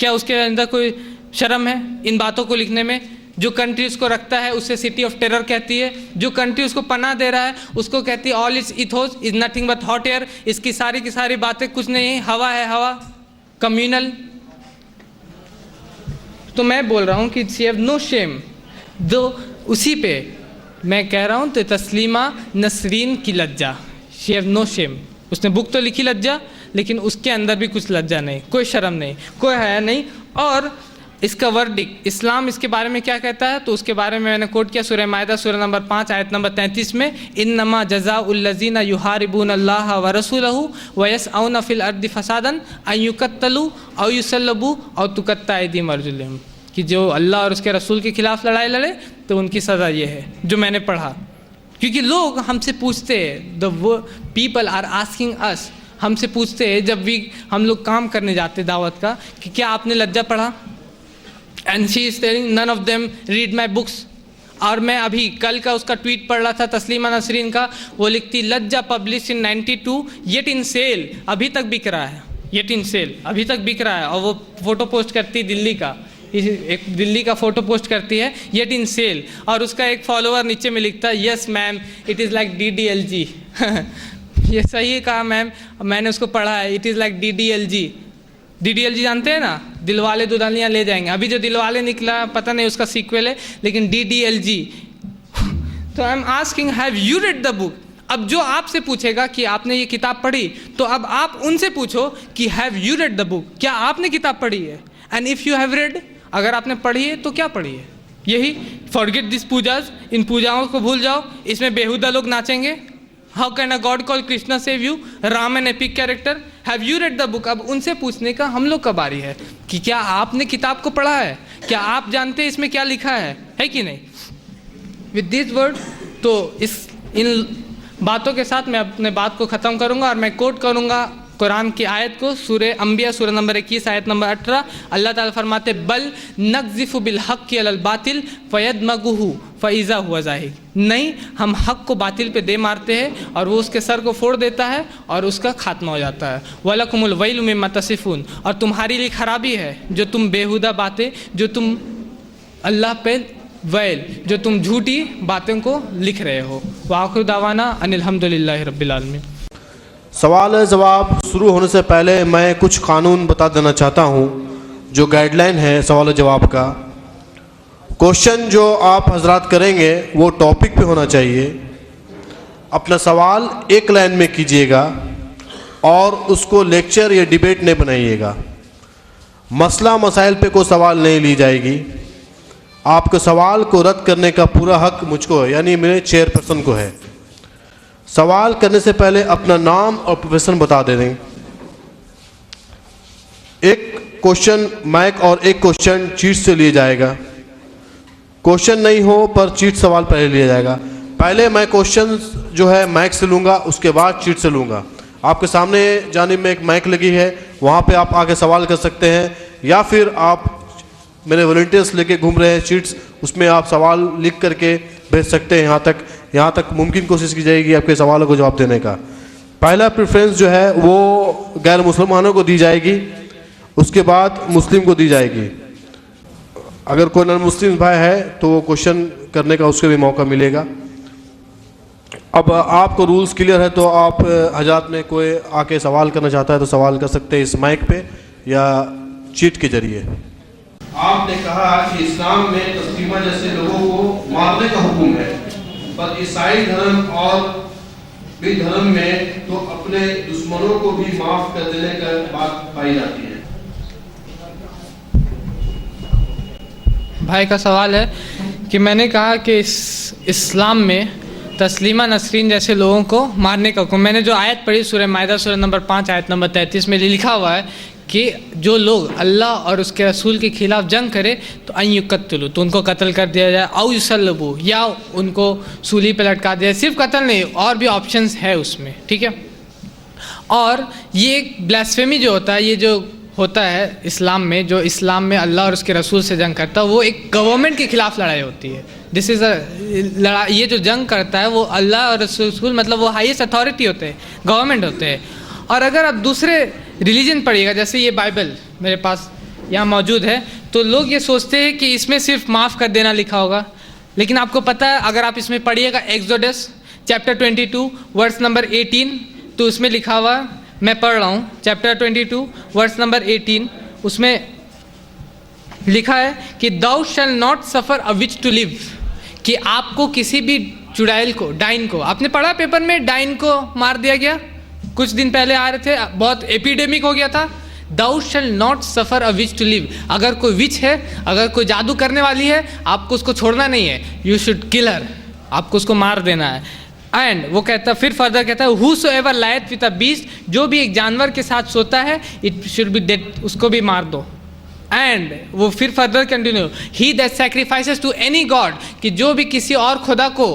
क्या उसके अंदर कोई शर्म है इन बातों को लिखने में। जो कंट्री उसको रखता है उसे सिटी ऑफ टेरर कहती है, जो कंट्री उसको पनाह दे रहा है उसको कहती है all it's ethos is nothing but hot air, इसकी सारी की सारी बातें कुछ नहीं है, हवा है हवा, कम्युनल। तो मैं बोल रहा हूँ कि शी हैव नो शेम। दो उसी पे मैं कह रहा हूँ तो तस्लीमा नसरीन की लज्जा, शी हैव नो शेम। उसने बुक तो लिखी लज्जा, लेकिन उसके अंदर भी कुछ लज्जा नहीं, कोई शर्म नहीं, कोई हया नहीं। और इसका वर्डिक, इस्लाम इसके बारे में क्या कहता है, तो उसके बारे में मैंने कोट किया सूरह माइदा सूरह नंबर 5 आयत नंबर 33 में, इन्नमा जज़ाउल्लज़ीना युहारिबूना अल्लाह व रसूलहू व यसअउना फिल अर्दि फसादन अन युक़त्तलू औ युसल्लबू औ तुक़त्ता अयदीहिम व अर्जुलुहुम, कि जो अल्लाह और उसके रसूल के खिलाफ लड़ाई लड़े तो उनकी सज़ा ये है जो मैंने पढ़ा। क्योंकि लोग हमसे पूछते हैं, the people are asking us, हमसे पूछते हैं जब भी हम लोग काम करने जाते दावत का, कि क्या आपने लज्जा पढ़ा, and she is telling none of them read my books. और मैं अभी कल का उसका ट्वीट पढ़ रहा था तस्लीमा नसरीन का, वो लिखती Lajja publish in 92 yet in sale, अभी तक बिक रहा है, येट इन सेल अभी तक बिक रहा है। और वो फोटो पोस्ट करती दिल्ली का, एक दिल्ली का फोटो पोस्ट करती है, येट इन सेल, और उसका एक फॉलोअर नीचे में लिखता है yes ma'am it is like DDLG ये सही कहा मैम, मैंने उसको पढ़ा है, इट इज़ लाइक DDLG जानते हैं ना, दिलवाले दुल्हनिया ले जाएंगे। अभी जो दिलवाले निकला पता नहीं उसका सीक्वल है, लेकिन DDLG। तो आई am asking have you read the book. अब जो आपसे पूछेगा कि आपने ये किताब पढ़ी, तो अब आप उनसे पूछो कि have you read the book, क्या आपने किताब पढ़ी है। And if you have read, अगर आपने पढ़ी है तो क्या पढ़ी है, यही फॉरगेट दिस पूजाज, इन पूजाओं को भूल जाओ, इसमें बेहुदा लोग नाचेंगे, how can a god call Krishna save you, Ram an epic character, have you read the book. अब उनसे पूछने का हम लोग का बारी है कि क्या आपने किताब को पढ़ा है, क्या आप जानते हैं इसमें क्या लिखा है कि नहीं। विद दिस वर्ड, तो इन बातों के साथ मैं अपने बात को ख़त्म करूँगा और मैं कोट करूँगा कुरान की आयत को, सूरह अंबिया सूरह नंबर 21 आयत नंबर 18। अल्लाह ताला फरमाते बल नक़ज़िफ़ु बिल हक़्क़ि अलल बातिल फ़यदमग़ुहु फ़इज़ा हुवा ज़ाहिक़, नहीं हम हक़ को बातिल पे दे मारते हैं और वो उसके सर को फोड़ देता है और उसका खात्मा हो जाता है। वलकुमुल वैलु मिम्मा तसिफ़ून, और तुम्हारी लिए खराबी है जो तुम बेहुदा बातें, जो तुम अल्लाह पे वैल, जो तुम झूठी बातों को लिख रहे हो। वाखिर दावाना अनिल हम्दुलिल्लाहि रब्बिल आलमीन। सवाल जवाब शुरू होने से पहले मैं कुछ कानून बता देना चाहता हूँ। जो गाइडलाइन है सवाल जवाब का, क्वेश्चन जो आप हजरात करेंगे वो टॉपिक पे होना चाहिए। अपना सवाल एक लाइन में कीजिएगा और उसको लेक्चर या डिबेट नहीं बनाइएगा। मसला मसाइल पे कोई सवाल नहीं ली जाएगी। आपके सवाल को रद्द करने का पूरा हक मुझको है, यानी मेरे चेयरपर्सन को है। सवाल करने से पहले अपना नाम और प्रोफेशन बता दे दें। एक क्वेश्चन माइक और एक क्वेश्चन चीट से लिया जाएगा। क्वेश्चन नहीं हो पर चीट सवाल पहले लिया जाएगा। पहले मैं क्वेश्चन जो है माइक से लूँगा, उसके बाद चीट से लूँगा। आपके सामने जानिब में एक माइक लगी है, वहाँ पे आप आके सवाल कर सकते हैं, या फिर आप मेरे वॉलंटियर्स लेके घूम रहे हैं चीट्स, उसमें आप सवाल लिख करके भेज सकते हैं। यहाँ तक मुमकिन कोशिश की जाएगी आपके सवालों को जवाब देने का। पहला प्रेफरेंस जो है वो गैर मुसलमानों को दी जाएगी, उसके बाद मुस्लिम को दी जाएगी। अगर कोई नॉन मुस्लिम भाई है तो वो क्वेश्चन करने का उसको भी मौका मिलेगा। अब आपको रूल्स क्लियर है तो आप हजरात में कोई आके सवाल करना चाहता है तो सवाल कर सकते हैं इस माइक पे या चीट के जरिए। आपने कहा कि इस्लाम में तस्लीमा जैसे लोगों को मारने का हुक्म है, पर ईसाई धर्म और भी धर्म में तो अपने दुश्मनों को भी माफ कर देने का बात पाई जाती है। भाई का सवाल है कि मैंने कहा कि इस्लाम में तस्लीमा नसरीन जैसे लोगों को मारने का हुक्म, मैंने जो आयत पढ़ी सूरह माइदा सूरह नंबर 5 आयत नंबर 33 में लिखा हुआ है कि जो लोग अल्लाह और उसके रसूल के खिलाफ जंग करे तो अयुकत्तलु, तो उनको कत्ल कर दिया जाए, औ युसल्लबु, या उनको सूली पे लटका दिया। सिर्फ कत्ल नहीं, और भी ऑप्शंस है उसमें, ठीक है। और ये ब्लास्फेमी जो होता है, ये जो होता है इस्लाम में, जो इस्लाम में अल्लाह और उसके रसूल से जंग करता है, वो एक गवर्नमेंट के खिलाफ लड़ाई होती है। दिस इज़ अ लड़ाई, ये जो जंग करता है वो अल्लाह और रसूल, मतलब वो हाईएस्ट अथॉरिटी होते हैं, गवर्नमेंट होते हैं। और अगर आप दूसरे रिलीजन पढ़िएगा, जैसे ये बाइबल मेरे पास यहाँ मौजूद है, तो लोग ये सोचते हैं कि इसमें सिर्फ माफ़ कर देना लिखा होगा, लेकिन आपको पता है अगर आप इसमें पढ़िएगा एक्सोडस चैप्टर 22 वर्स नंबर 18, तो उसमें लिखा हुआ, मैं पढ़ रहा हूँ, चैप्टर 22 वर्स नंबर 18, उसमें लिखा है कि thou shall not suffer a witch to live, कि आपको किसी भी चुड़ैल को, डाइन को, आपने पढ़ा पेपर में डाइन को मार दिया गया, कुछ दिन पहले आ रहे थे, बहुत एपिडेमिक हो गया था। Thou shall not suffer a witch to live, अगर कोई विच है, अगर कोई जादू करने वाली है, आपको उसको छोड़ना नहीं है, यू शुड किल हर, आपको उसको मार देना है। एंड वो कहता, फिर फर्दर कहता है, whosoever lieth with a beast, जो भी एक जानवर के साथ सोता है, इट शुड बी डेड, उसको भी मार दो। एंड वो फिर further continue, he that sacrifices to any god, कि जो भी किसी और खुदा को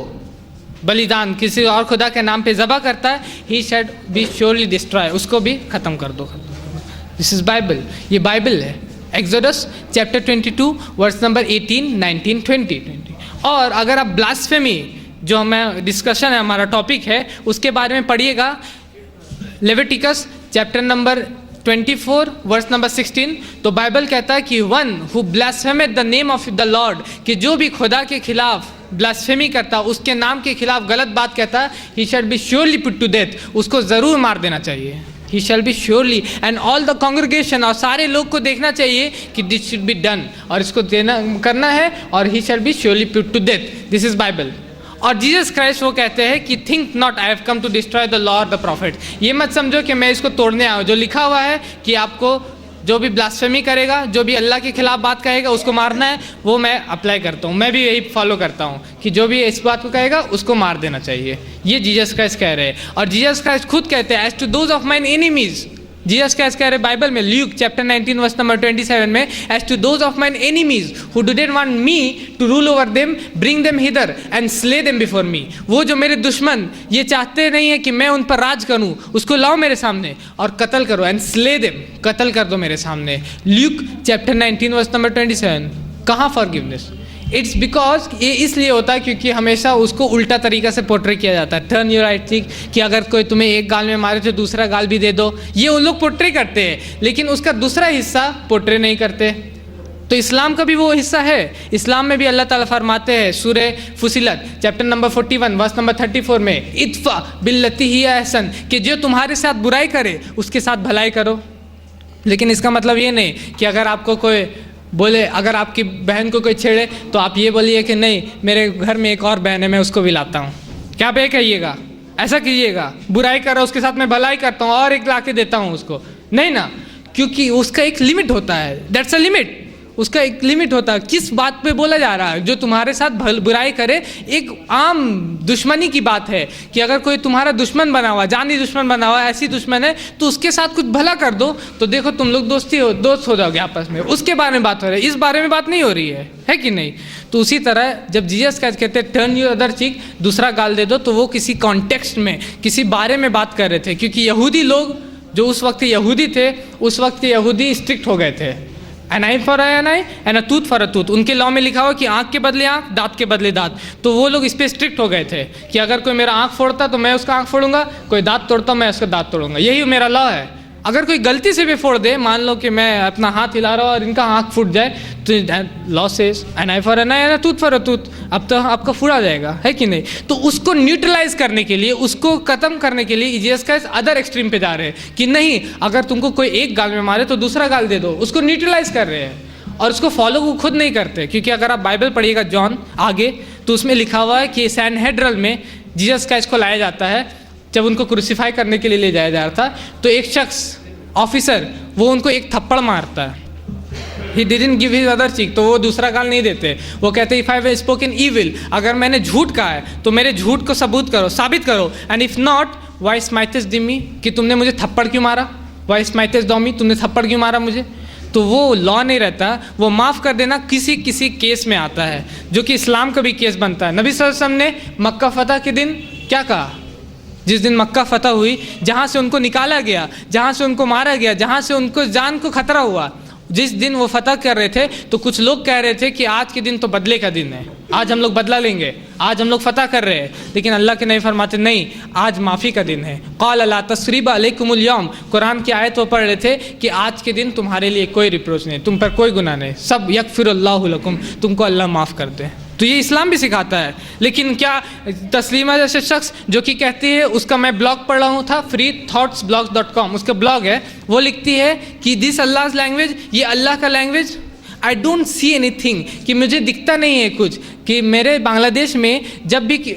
बलिदान, किसी और खुदा के नाम पे ज़बह करता है, he should be surely destroy, उसको भी ख़त्म कर दो। दिस इज़ बाइबल, ये बाइबल है। Exodus chapter 22 verse number 18, 19, 20। और अगर आप ब्लास्फेमी, जो हमें डिस्कशन है, हमारा टॉपिक है, उसके बारे में पढ़िएगा, Leviticus chapter number 24 verse number 16, तो बाइबल कहता है कि one who blasphemed the name of the Lord, कि जो भी खुदा के खिलाफ ब्लास्फेमी करता, उसके नाम के खिलाफ गलत बात कहता है, he shall be surely put to death, उसको ज़रूर मार देना चाहिए। He shall be surely, and all the congregation, और सारे लोग को देखना चाहिए कि दिस शुड बी डन, और इसको देना करना है, और he shall be surely put to death. This is Bible. और जीसस क्राइस्ट वो कहते हैं कि think not I have come to destroy the law और द प्रॉफिट, ये मत समझो कि मैं इसको तोड़ने आया हूँ। जो लिखा हुआ है कि आपको जो भी ब्लास्फेमी करेगा, जो भी अल्लाह के खिलाफ बात कहेगा, उसको मारना है, वो मैं अप्लाई करता हूँ, मैं भी यही फॉलो करता हूँ कि जो भी इस बात को कहेगा उसको मार देना चाहिए। ये जीसस क्राइस्ट कह रहे हैं। और जीसस क्राइस्ट खुद कहते हैं, as to those of mine enemies, Jesus Christ कह रहे बाइबल में, ल्यूक चैप्टर 19 वर्स नंबर 27 में, as to those of mine enemies who didn't want me to rule over them, bring them hither and slay them before me, वो जो मेरे दुश्मन ये चाहते नहीं है कि मैं उन पर राज करूं, उसको लाओ मेरे सामने और कत्ल करो, एंड स्ले देम, कत्ल कर दो मेरे सामने। Luke chapter 19 verse number 27। कहाँ फॉरगिवनेस? इट्स बिकॉज ये इसलिए होता है क्योंकि हमेशा उसको उल्टा तरीका से पोर्ट्रे किया जाता है, टर्न योर राइट चीक, कि अगर कोई तुम्हें एक गाल में मारे तो दूसरा गाल भी दे दो, ये उन लोग पोर्ट्रे करते हैं, लेकिन उसका दूसरा हिस्सा पोर्ट्रे नहीं करते। तो इस्लाम का भी वो हिस्सा है। इस्लाम में भी अल्लाह ताला फरमाते हैं सूरह फुसिलत चैप्टर नंबर 41 वर्स नंबर 34 में, इत्फा बिल्लती ही अहसन, कि जो तुम्हारे साथ बुराई करे उसके साथ भलाई करो। लेकिन इसका मतलब ये नहीं कि अगर आपको कोई बोले, अगर आपकी बहन को कोई छेड़े तो आप ये बोलिए कि नहीं मेरे घर में एक और बहन है मैं उसको भी लाता हूँ। क्या आप ये कहिएगा? ऐसा कीजिएगा? बुराई कर रहा उसके साथ मैं भलाई करता हूँ और एक ला के देता हूँ उसको, नहीं ना, क्योंकि उसका एक लिमिट होता है। दैट्स अ लिमिट, उसका एक लिमिट होता है। किस बात पे बोला जा रहा है? जो तुम्हारे साथ बुराई करे, एक आम दुश्मनी की बात है कि अगर कोई तुम्हारा दुश्मन बना हुआ, जानी दुश्मन बना हुआ, ऐसी दुश्मन है तो उसके साथ कुछ भला कर दो तो देखो तुम लोग दोस्त हो जाओगे आपस में। उसके बारे में बात हो रही है, इस बारे में बात नहीं हो रही है कि नहीं? तो उसी तरह जब जीसस का कहते हैं टर्न योर अदर चीक, दूसरा गाल दे दो, तो वो किसी कॉन्टेक्स्ट में किसी बारे में बात कर रहे थे, क्योंकि यहूदी लोग जो उस वक्त यहूदी थे, उस वक्त के यहूदी स्ट्रिक्ट हो गए थे। An eye for an eye and a tooth for a tooth. उनके लॉ में लिखा हुआ कि आंख के बदले आंख, दांत के बदले दांत। तो वो लोग इस पर स्ट्रिक्ट हो गए थे कि अगर कोई मेरा आंख फोड़ता तो मैं उसका आंख फोड़ूंगा, कोई दांत तोड़ता मैं उसका दांत तोड़ूंगा, यही मेरा लॉ है। अगर कोई गलती से भी फोड़ दे, मान लो कि मैं अपना हाथ हिला रहा हूँ और इनका आंख फूट जाए, तो law says an eye for an eye and a tooth for a tooth. अब तो आपका फूड़ा जाएगा, है कि नहीं? तो उसको न्यूट्रलाइज करने के लिए, उसको खत्म करने के लिए जीसस का अदर एक्सट्रीम पे जा रहे हैं कि नहीं, अगर तुमको कोई एक गाल में मारे तो दूसरा गाल दे दो, उसको न्यूट्रलाइज कर रहे हैं। और उसको फॉलो वो खुद नहीं करते, क्योंकि अगर आप बाइबल पढ़िएगा जॉन आगे, तो उसमें लिखा हुआ है कि सैनहेड्रल में जीसस क्राइस्ट को लाया जाता है। जब उनको क्रूसीफाई करने के लिए ले जाया जा रहा था, तो एक शख्स ऑफिसर वो उनको एक थप्पड़ मारता है। He didn't give his other cheek, तो वो दूसरा गाल नहीं देते। वो कहते if I have spoken evil, अगर मैंने झूठ कहा है तो मेरे झूठ को साबित करो। एंड इफ नॉट, व्हाई स्माइटेस दिमी, कि तुमने मुझे थप्पड़ क्यों मारा? व्हाई स्माइटेस डोमी, तुमने थप्पड़ क्यों मारा मुझे? तो वो लॉ नहीं रहता, वो माफ़ कर देना किसी केस में आता है, जो कि इस्लाम का भी केस बनता है। नबी सल्लल्लाहु अलैहि वसल्लम ने मक्का फतह के दिन क्या कहा? जिस दिन मक्का फतह हुई, जहाँ से उनको निकाला गया, जहाँ से उनको मारा गया, जहाँ से उनको जान को खतरा हुआ, जिस दिन वो फतह कर रहे थे, तो कुछ लोग कह रहे थे कि आज के दिन तो बदले का दिन है, आज हम लोग बदला लेंगे, आज हम लोग फतह कर रहे हैं। लेकिन अल्लाह के नहीं फरमाते, नहीं, आज माफ़ी का दिन है। क़ाल ला तस्रीब अलैकुमुल यौम, कुरान की आयत वो पढ़ रहे थे कि आज के दिन तुम्हारे लिए कोई रिप्रोच नहीं, तुम पर कोई गुनाह नहीं, सब यगफिरुल्लाहु लकुम, तुमको अल्लाह माफ़ कर दे। तो ये इस्लाम भी सिखाता है। लेकिन क्या तस्लीमा जैसे शख्स जो कि कहती है, उसका मैं ब्लॉग पढ़ रहा हूँ था, freethoughtsblog.com, उसका ब्लॉग है, वो लिखती है कि दिस अल्लाह लैंग्वेज, ये अल्लाह का language, I don't see anything, कि मुझे दिखता नहीं है कुछ। कि मेरे बांग्लादेश में जब भी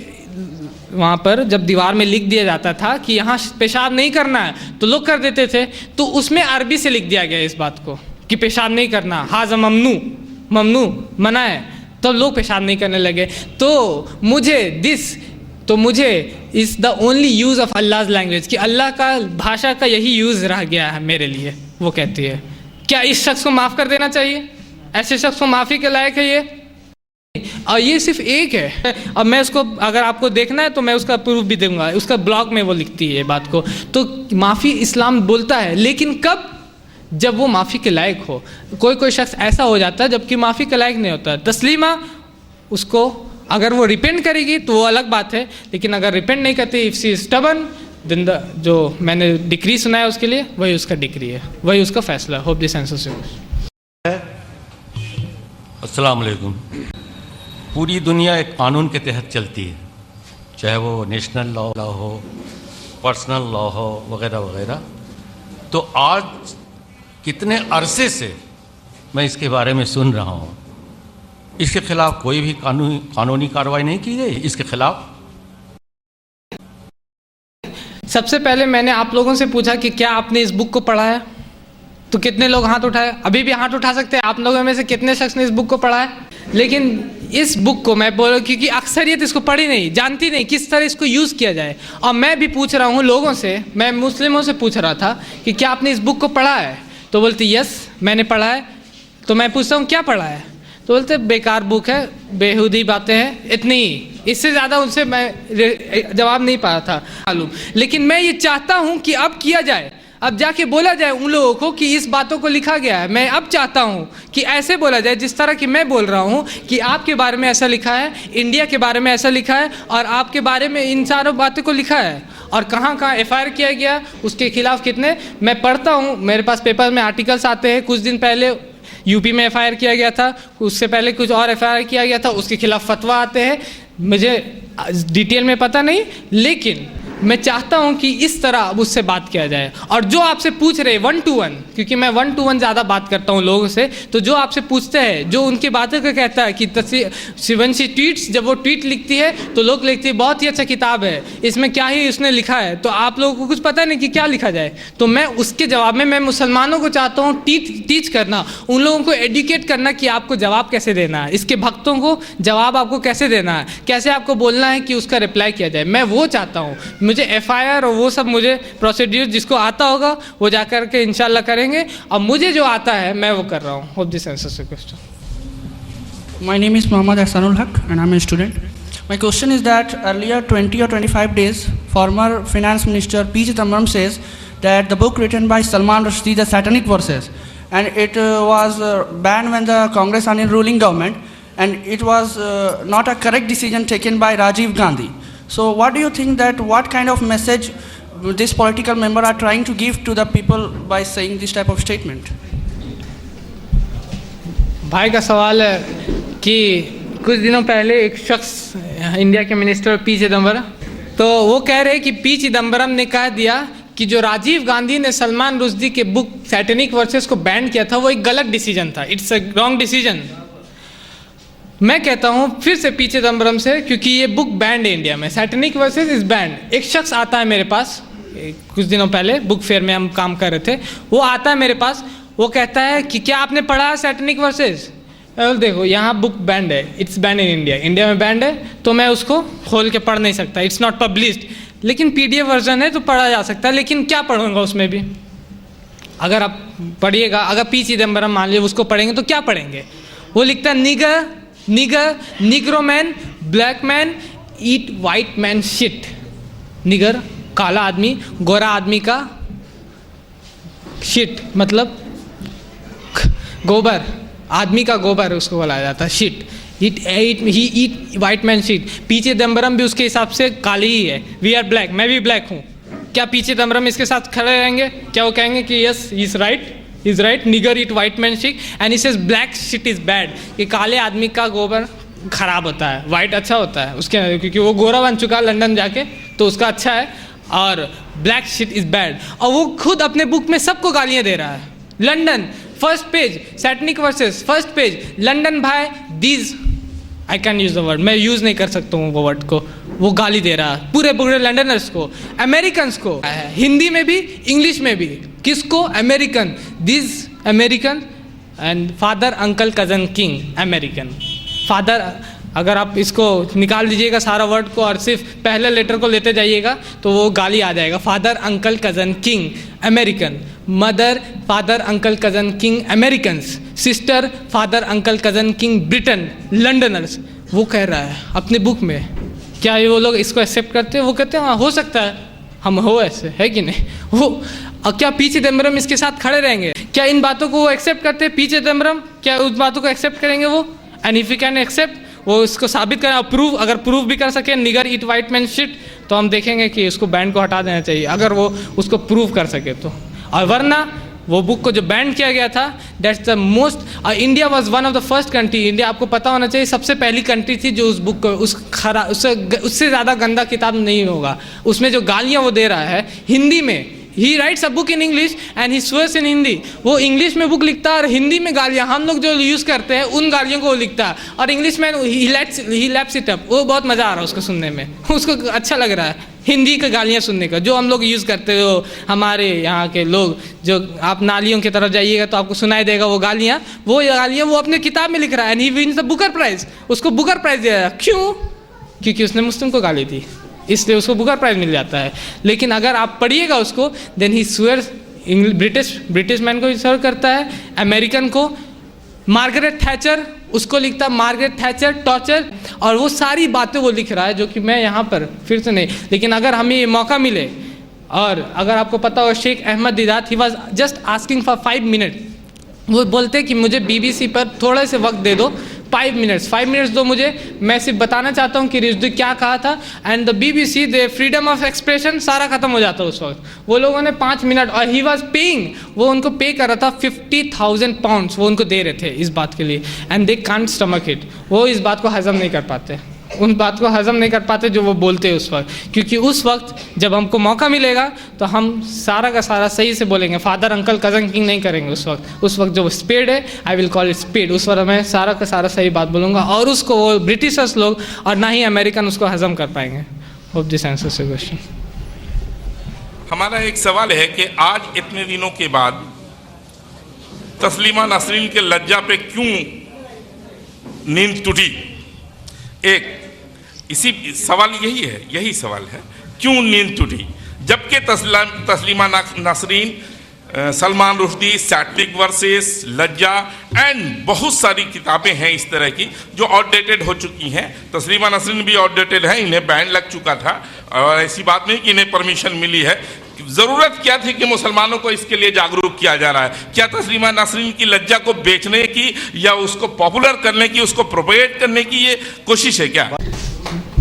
वहाँ पर जब दीवार में लिख दिया जाता था कि यहाँ पेशाब नहीं करना है, तो लोग कर देते थे, तो उसमें अरबी से लिख दिया गया इस बात को कि पेशाब नहीं करना, हाज़ा ममनू मना है, तो लोग पेशाब नहीं करने लगे। तो मुझे is the only use of Allah language, कि अल्लाह का भाषा का यही यूज़ रह गया है मेरे लिए। वो कहती है, क्या इस शख्स को माफ़ कर देना चाहिए? ऐसे शख्स को माफ़ी के लायक है ये? और ये सिर्फ एक है। अब मैं उसको, अगर आपको देखना है तो मैं उसका प्रूफ भी दूंगा, उसका ब्लॉग में वो लिखती है बात को। तो माफ़ी इस्लाम बोलता है, लेकिन कब? जब वो माफ़ी के लायक हो। कोई शख्स ऐसा हो जाता है जबकि माफ़ी के लायक नहीं होता। तस्लीमा, उसको अगर वो रिपेंट करेगी तो वो अलग बात है, लेकिन अगर रिपेंट नहीं करती, इफ़ सी स्टबर्न, देन जो मैंने डिक्री सुनाया उसके लिए, वही उसका डिक्री है, वही उसका फैसला। Hope this answers your question. अस्सलाम वालेकुम। पूरी दुनिया एक कानून के तहत चलती है, चाहे वो नेशनल लॉ हो, पर्सनल लॉ हो, वगैरह वगैरह। तो आज कितने अरसे से मैं इसके बारे में सुन रहा हूँ, इसके खिलाफ कोई भी कानूनी कार्रवाई नहीं की गई इसके खिलाफ। सबसे पहले मैंने आप लोगों से पूछा कि क्या आपने इस बुक को पढ़ा है, तो कितने लोग हाथ उठाए? अभी भी हाथ उठा सकते हैं आप लोगों में से कितने शख्स ने इस बुक को पढ़ा है? लेकिन इस बुक को मैं बोल, क्योंकि अक्सरियत इसको पढ़ी नहीं, जानती नहीं किस तरह इसको यूज़ किया जाए। और मैं भी पूछ रहा हूँ लोगों से, मैं मुस्लिमों से पूछ रहा था कि क्या आपने इस बुक को पढ़ा है? तो बोलते यस मैंने पढ़ा है। तो मैं पूछता हूँ क्या पढ़ा है? तो बोलते बेकार बुक है, बेहुदी बातें हैं, इतनी ही, इससे ज़्यादा उनसे मैं जवाब नहीं पाया था मालूम। लेकिन मैं ये चाहता हूँ कि अब किया जाए, अब जाके बोला जाए उन लोगों को कि इस बातों को लिखा गया है। मैं अब चाहता हूँ कि ऐसे बोला जाए जिस तरह की मैं बोल रहा हूँ कि आपके बारे में ऐसा लिखा है, इंडिया के बारे में ऐसा लिखा है, और आपके बारे में इन सारों बातों को लिखा है, और कहाँ कहाँ FIR किया गया, उसके खिलाफ कितने। मैं पढ़ता हूँ, मेरे पास पेपर में आर्टिकल्स आते हैं। कुछ दिन पहले यूपी में FIR किया गया था, उससे पहले कुछ और FIR किया गया था, उसके खिलाफ फतवा आते हैं। मुझे डिटेल में पता नहीं, लेकिन मैं चाहता हूं कि इस तरह मुझसे बात किया जाए। और जो आपसे पूछ रहे 1 to 1, क्योंकि मैं 1 to 1 ज़्यादा बात करता हूं लोगों से, तो जो आपसे पूछते हैं, जो उनकी बातों को कहता है कि शिवंशी ट्वीट्स, जब वो ट्वीट लिखती है तो लोग लिखते हैं बहुत ही अच्छा किताब है, इसमें क्या ही उसने लिखा है, तो आप लोगों को कुछ पता नहीं कि क्या लिखा जाए। तो मैं उसके जवाब में मैं मुसलमानों को चाहता हूँ टीच करना, उन लोगों को एडुकेट करना कि आपको जवाब कैसे देना है, इसके भक्तों को जवाब आपको कैसे देना है, कैसे आपको बोलना है कि उसका रिप्लाई किया जाए। मैं वो चाहता हूँ। मुझे FIR और वो सब मुझे प्रोसीड्यूर जिसको आता होगा वो जा कर के इंशाल्लाह करेंगे, और मुझे जो आता है मैं वो कर रहा हूँ। Hope this answers your question. My name is Muhammad Ahsanul Haq and I'm a student. My question is that earlier 20 or 25 days, former Finance Minister P. Chidambaram says that the book written by Salman Rushdie, The Satanic Verses, and it was banned when the Congress are in ruling government, and it was not a correct decision taken by Rajiv Gandhi. So what do you think that what kind of message this political member are trying to give to the people by saying this type of statement? भाई का सवाल है कि कुछ दिनों पहले एक शख्स, इंडिया के मिनिस्टर पी चिदम्बरम, तो वो कह रहे कि पी चिदम्बरम ने कह दिया कि जो राजीव गांधी ने सलमान रुश्दी के बुक सैटेनिक वर्सेस को बैन किया था वो एक गलत डिसीजन था, इट्स अ रॉन्ग डिसीजन। मैं कहता हूँ फिर से पी चिदम्बरम से, क्योंकि ये बुक बैंड है इंडिया में, सैटेनिक वर्सेस इज बैंड। एक शख्स आता है मेरे पास, कुछ दिनों पहले बुक फेयर में हम काम कर रहे थे, वो आता है मेरे पास, वो कहता है कि क्या आपने पढ़ा है सैटेनिक वर्सेस? देखो यहाँ बुक बैंड है, it's band in India, India में बैंड है, तो मैं उसको खोल के पढ़ नहीं सकता, इट्स नॉट पब्लिश्ड। लेकिन PDF वर्जन है तो पढ़ा जा सकता है, लेकिन क्या पढ़ूंगा उसमें भी? अगर आप पढ़िएगा, अगर पी चिदम्बरम मान लीजिए उसको पढ़ेंगे तो क्या पढ़ेंगे? वो लिखता है निगर, निग्रो मैन, ब्लैक मैन ईट वाइट मैन शिट। निगर काला आदमी, गोरा आदमी का शिट मतलब गोबर, आदमी का गोबर उसको बोला जाता है shit. He eat white man shit. P Chidambaram भी उसके हिसाब से काली ही है, वी आर ब्लैक, मैं भी ब्लैक हूँ। क्या पी चिदम्बरम इसके साथ खड़े रहेंगे? क्या वो कहेंगे कि yes he is right, nigger eat white man shit and he says black shit is bad, कि काले आदमी का गोबर खराब होता है, वाइट अच्छा होता है उसके, क्योंकि वो गोरा बन चुका है लंदन जाके तो उसका अच्छा है, और ब्लैक शिट इज बैड। और वो खुद अपने बुक में सबको गालियाँ दे रहा है। London first page, Satanic Verses first page, London भाई these, I can use the word, मैं यूज़ नहीं कर सकता हूँ वो वर्ड को, वो गाली दे रहा है पूरे लंडनर्स को, अमेरिकन्स को, हिंदी में भी इंग्लिश में भी। किसको? American, this American and father uncle cousin king American. Father, अगर आप इसको निकाल दीजिएगा सारा वर्ड को और सिर्फ पहले लेटर को लेते जाइएगा तो वो गाली आ जाएगा। Father uncle cousin king American, mother father uncle cousin king Americans, sister father uncle cousin king Britain, Londoners. वो कह रहा है अपने बुक में। क्या ये वो लोग इसको एक्सेप्ट करते हैं? वो कहते हैं हाँ हो सकता है, हम हो ऐसे, है कि नहीं? वो क्या पी चिदम्बरम इसके साथ खड़े रहेंगे? क्या इन बातों को वो एक्सेप्ट करते हैं? पी चिदम्बरम क्या उस बातों को एक्सेप्ट करेंगे वो? And if you can accept, वो इसको साबित करें, प्रूव, अगर प्रूव भी कर सके निगर ईट वाइट मैन शिट, तो हम देखेंगे कि उसको बैन को हटा देना चाहिए, अगर वो उसको प्रूव कर सके तो। और वरना वो बुक को जो बैन किया गया था, that's the most, India was one of the first country, India आपको पता होना चाहिए सबसे पहली कंट्री थी जो उस बुक को, उससे ज़्यादा गंदा किताब नहीं होगा, उसमें जो गालियाँ वो दे रहा है हिंदी में। He writes a book in English and he swears in Hindi. वो इंग्लिश में बुक लिखता है और हिंदी में गालियाँ हम लोग जो यूज़ करते हैं उन गालियों को वो लिखता है, और इंग्लिश में ही लैप्स इट अप। वो बहुत मज़ा आ रहा है उसको सुनने में, उसको अच्छा लग रहा है हिंदी की गालियाँ सुनने का, जो हम लोग यूज़ करते हो हमारे यहाँ के लोग। जो आप नालियों की तरफ जाइएगा तो आपको सुनाई देगा वो गालियाँ वो अपने किताब में लिख रहा है, and he wins the Booker prize. उसको बुकर प्राइज़ दिया। क्यों? क्योंकि उसने मुस्लिम को गाली दी, इसलिए उसको बुकर प्राइज़ मिल जाता है। लेकिन अगर आप पढ़िएगा उसको, then he swears, British man को सर्व करता है, अमेरिकन को, मार्गरेट थैचर, उसको लिखता है मार्गरेट थैचर टॉर्चर, और वो सारी बातें वो लिख रहा है जो कि मैं यहाँ पर फिर से नहीं। लेकिन अगर हमें ये मौका मिले, और अगर आपको पता हो Sheikh Ahmed Deedat, he was just asking for 5 minute, वो बोलते कि मुझे BBC पर थोड़े से वक्त दे दो, 5 मिनट्स दो मुझे, मैं सिर्फ बताना चाहता हूँ कि रुश्दी क्या कहा था। And the BBC, the freedom of expression सारा खत्म हो जाता उस वक्त। वो लोगों ने 5 मिनट, और ही वॉज पेइंग, वो उनको पे कर रहा था 50,000 पाउंड्स वो उनको दे रहे थे इस बात के लिए, and they can't stomach it, वो इस बात को हजम नहीं कर पाते। उन बात को हज़म नहीं कर पाते जो वो बोलते हैं उस वक्त, क्योंकि उस वक्त जब हमको मौका मिलेगा तो हम सारा का सारा सही से बोलेंगे, फादर अंकल कज़न किंग नहीं करेंगे उस वक्त जो स्पीड है, I will call it speed, उस वक्त मैं सारा का सारा सही बात बोलूँगा और उसको वो ब्रिटिशर्स लोग और ना ही अमेरिकन उसको हज़म कर पाएंगे। Hope this answers your question. हमारा एक सवाल है कि आज इतने दिनों के बाद तस्लीमा नसरीन के लज्जा पे क्यों नींद टूटी? एक इसी सवाल यही सवाल है, क्यों नींद टूटी? जबकि तस्लीमा नसरीन, सलमान रुश्दी, सैटनिक वर्सेस, लज्जा एंड बहुत सारी किताबें हैं इस तरह की जो आउटडेटेड हो चुकी हैं। तस्लीमा नसरीन भी आउटडेटेड है, इन्हें बैन लग चुका था और ऐसी बात नहीं कि इन्हें परमिशन मिली है। ज़रूरत क्या थी कि मुसलमानों को इसके लिए जागरूक किया जा रहा है? क्या तस्लीमा नसरीन की लज्जा को बेचने की या उसको पॉपुलर करने की, उसको प्रोपेगेट करने की ये कोशिश है क्या?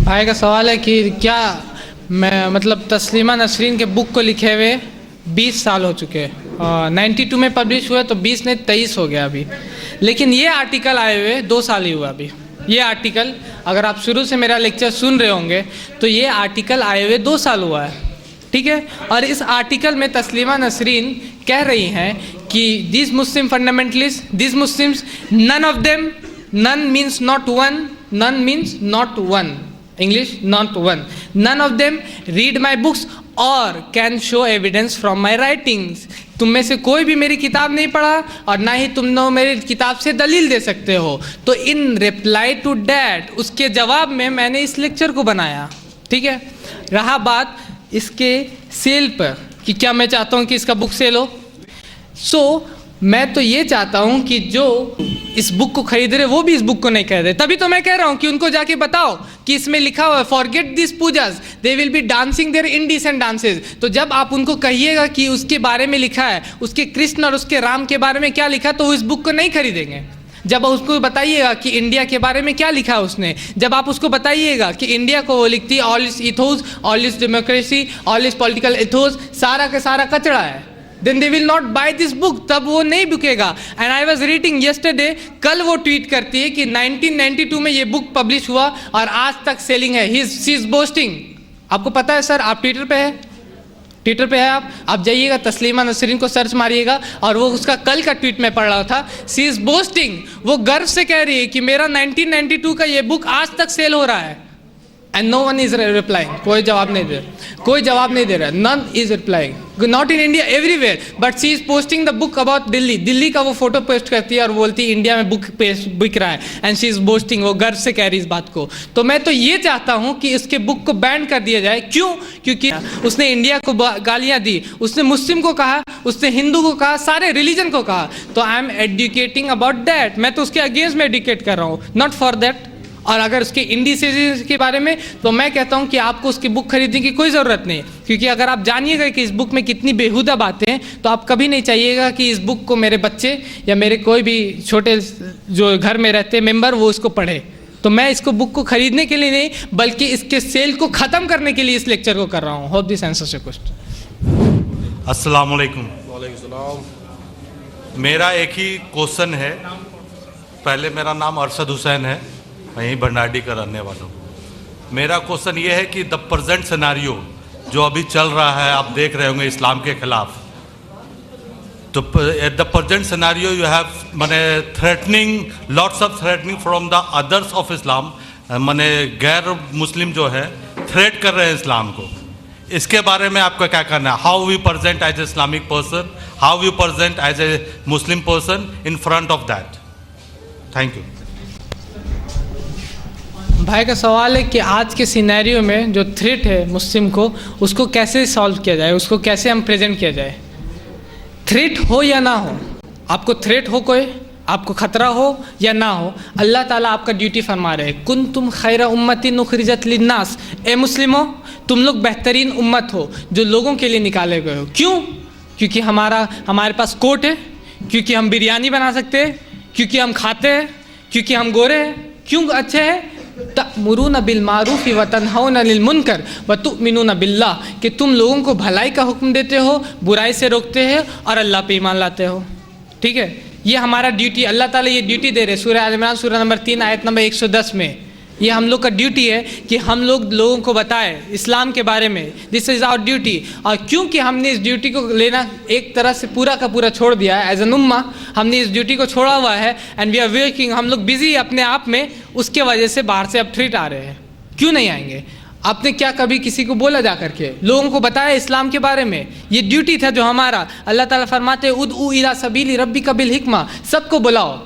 भाई का सवाल है कि क्या मैं मतलब तस्लीमा नसरीन के बुक को लिखे हुए 20 साल हो चुके हैं, 92 में पब्लिश हुआ तो 20 नहीं 23 हो गया अभी, लेकिन ये आर्टिकल आए हुए 2 साल ही हुआ अभी। ये आर्टिकल अगर आप शुरू से मेरा लेक्चर सुन रहे होंगे तो ये आर्टिकल आए हुए 2 साल हुआ है, ठीक है। और इस आर्टिकल में तस्लीमा नसरीन कह रही हैं कि this Muslim fundamentalist, this Muslims, none of them, none means not one, none means not one, English not one, none of them read my books और can show evidence from my writings. तुम में से कोई भी मेरी किताब नहीं पढ़ा और ना ही तुम लोग मेरी किताब से दलील दे सकते हो। तो इन रिप्लाई टू डैट, उसके जवाब में मैंने इस लेक्चर को बनाया, ठीक है। रहा बात इसके सेल पर कि क्या मैं चाहता हूँ कि इसका बुक सेल हो, मैं तो ये चाहता हूँ कि जो इस बुक को खरीद रहे वो भी इस बुक को नहीं खरीदे। तभी तो मैं कह रहा हूँ कि उनको जाके बताओ कि इसमें लिखा हुआ है forget this pujas, they will be dancing there indecent dances. तो जब आप उनको कहिएगा कि उसके बारे में लिखा है, उसके कृष्ण और उसके राम के बारे में क्या लिखा, तो वो इस बुक को नहीं खरीदेंगे। जब उसको बताइएगा कि इंडिया के बारे में क्या लिखा है उसने, जब आप उसको बताइएगा कि इंडिया को वो लिखती है all is ethos, all is democracy, all is political ethos, सारा का सारा कचड़ा है, then they will not buy this book, तब वो नहीं बिकेगा। And I was reading yesterday, कल वो ट्वीट करती है कि 1992 में ये बुक पब्लिश हुआ और आज तक सेलिंग है, शी इज बोस्टिंग। आपको पता है सर, आप ट्विटर पे है आप जाइएगा तस्लीमा नसरीन को सर्च मारिएगा और वो उसका कल का ट्वीट में पढ़ रहा था, शी इज बोस्टिंग, वो गर्व से कह रही है कि मेरा 1992 का ये बुक आज तक सेल हो रहा है। And no one is replying, कोई जवाब नहीं दे रहा, none is replying, not in India, everywhere, but she is posting the book about Delhi का वो फोटो पोस्ट करती है और बोलती है इंडिया में बुक बिक रहा है, एंड शी इज बोस्टिंग, वो गर्व से कह रही इस बात को। तो मैं तो ये चाहता हूँ कि इसके बुक को बैन कर दिया जाए। क्यों? क्योंकि उसने इंडिया को गालियाँ दी, उसने मुस्लिम को कहा, उसने हिंदू को कहा, सारे रिलीजन को कहा। तो I am educating about that, मैं तो उसके अगेंस्ट में एडुकेट कर रहा हूँ, नॉट फॉर दैट। और अगर उसके इंडिसेस के बारे में तो मैं कहता हूं कि आपको उसकी बुक खरीदने की कोई ज़रूरत नहीं, क्योंकि अगर आप जानिएगा कि इस बुक में कितनी बेहुदा बातें हैं तो आप कभी नहीं चाहिएगा कि इस बुक को मेरे बच्चे या मेरे कोई भी छोटे जो घर में रहते मेंबर वो इसको पढ़े। तो मैं इसको बुक को खरीदने के लिए नहीं बल्कि इसके सेल को ख़त्म करने के लिए इस लेक्चर को कर रहा हूँ। Hope this answers your question. अस्सलाम वालेकुम। मेरा एक ही क्वेश्चन है। पहले मेरा नाम अरशद हुसैन है, मैं यहीं भंडारी का रहने वाला हूँ। मेरा क्वेश्चन ये है कि द प्रेजेंट सिनेरियो जो अभी चल रहा है, आप देख रहे होंगे इस्लाम के खिलाफ, तो at the present scenario you have माने threatening, lots of threatening from the others of Islam, माने गैर मुस्लिम जो है थ्रेट कर रहे हैं इस्लाम को। इसके बारे में आपका क्या कहना है? How we present as a Islamic person, how we present as a Muslim person in front of that? Thank you. भाई का सवाल है कि आज के सिनेरियो में जो थ्रेट है मुस्लिम को, उसको कैसे सॉल्व किया जाए, उसको कैसे हम प्रेजेंट किया जाए। थ्रेट हो या ना हो, आपको थ्रेट हो, कोई आपको ख़तरा हो या ना हो, अल्लाह ताला आपका ड्यूटी फरमा रहे हैं, कुन तुम खैरा उम्मतिन उखरिजत लिन्नास, ए मुस्लिमों तुम लोग बेहतरीन उम्मत हो जो लोगों के लिए निकाले गए हो। क्यों? क्योंकि हमारे पास कोर्ट है, क्योंकि हम बिरयानी बना सकते हैं, क्योंकि हम खाते हैं, क्योंकि हम गोरे हैं। क्यों अच्छे हैं? तअमुरूना बिल मारूफ व तनहौना अनिल मुनकर व तुमिनूना बिल्लाह, कि तुम लोगों को भलाई का हुक्म देते हो, बुराई से रोकते हो और अल्लाह पे ईमान लाते हो। ठीक है, ये हमारा ड्यूटी, अल्लाह ताला ये ड्यूटी दे रहे। सूरह आल इमरान सूरह नंबर 3 आयत नंबर 110 में ये हम लोग का ड्यूटी है कि हम लोगों को बताएं इस्लाम के बारे में। This is our duty. और क्योंकि हमने इस ड्यूटी को लेना एक तरह से पूरा का पूरा छोड़ दिया है, एज एन उम्मा हमने इस ड्यूटी को छोड़ा हुआ है, एंड वी आर वर्किंग, हम लोग बिजी अपने आप में, उसके वजह से बाहर से अब थ्रेट आ रहे हैं। क्यों नहीं आएंगे? आपने क्या कभी किसी को बोला जा करके? लोगों को बताया इस्लाम के बारे में। ये ड्यूटी था जो हमारा। अल्लाह ताला फरमाते हैं उदउ इला सबीली रब्बिका बिल हिकमा, सबको बुलाओ,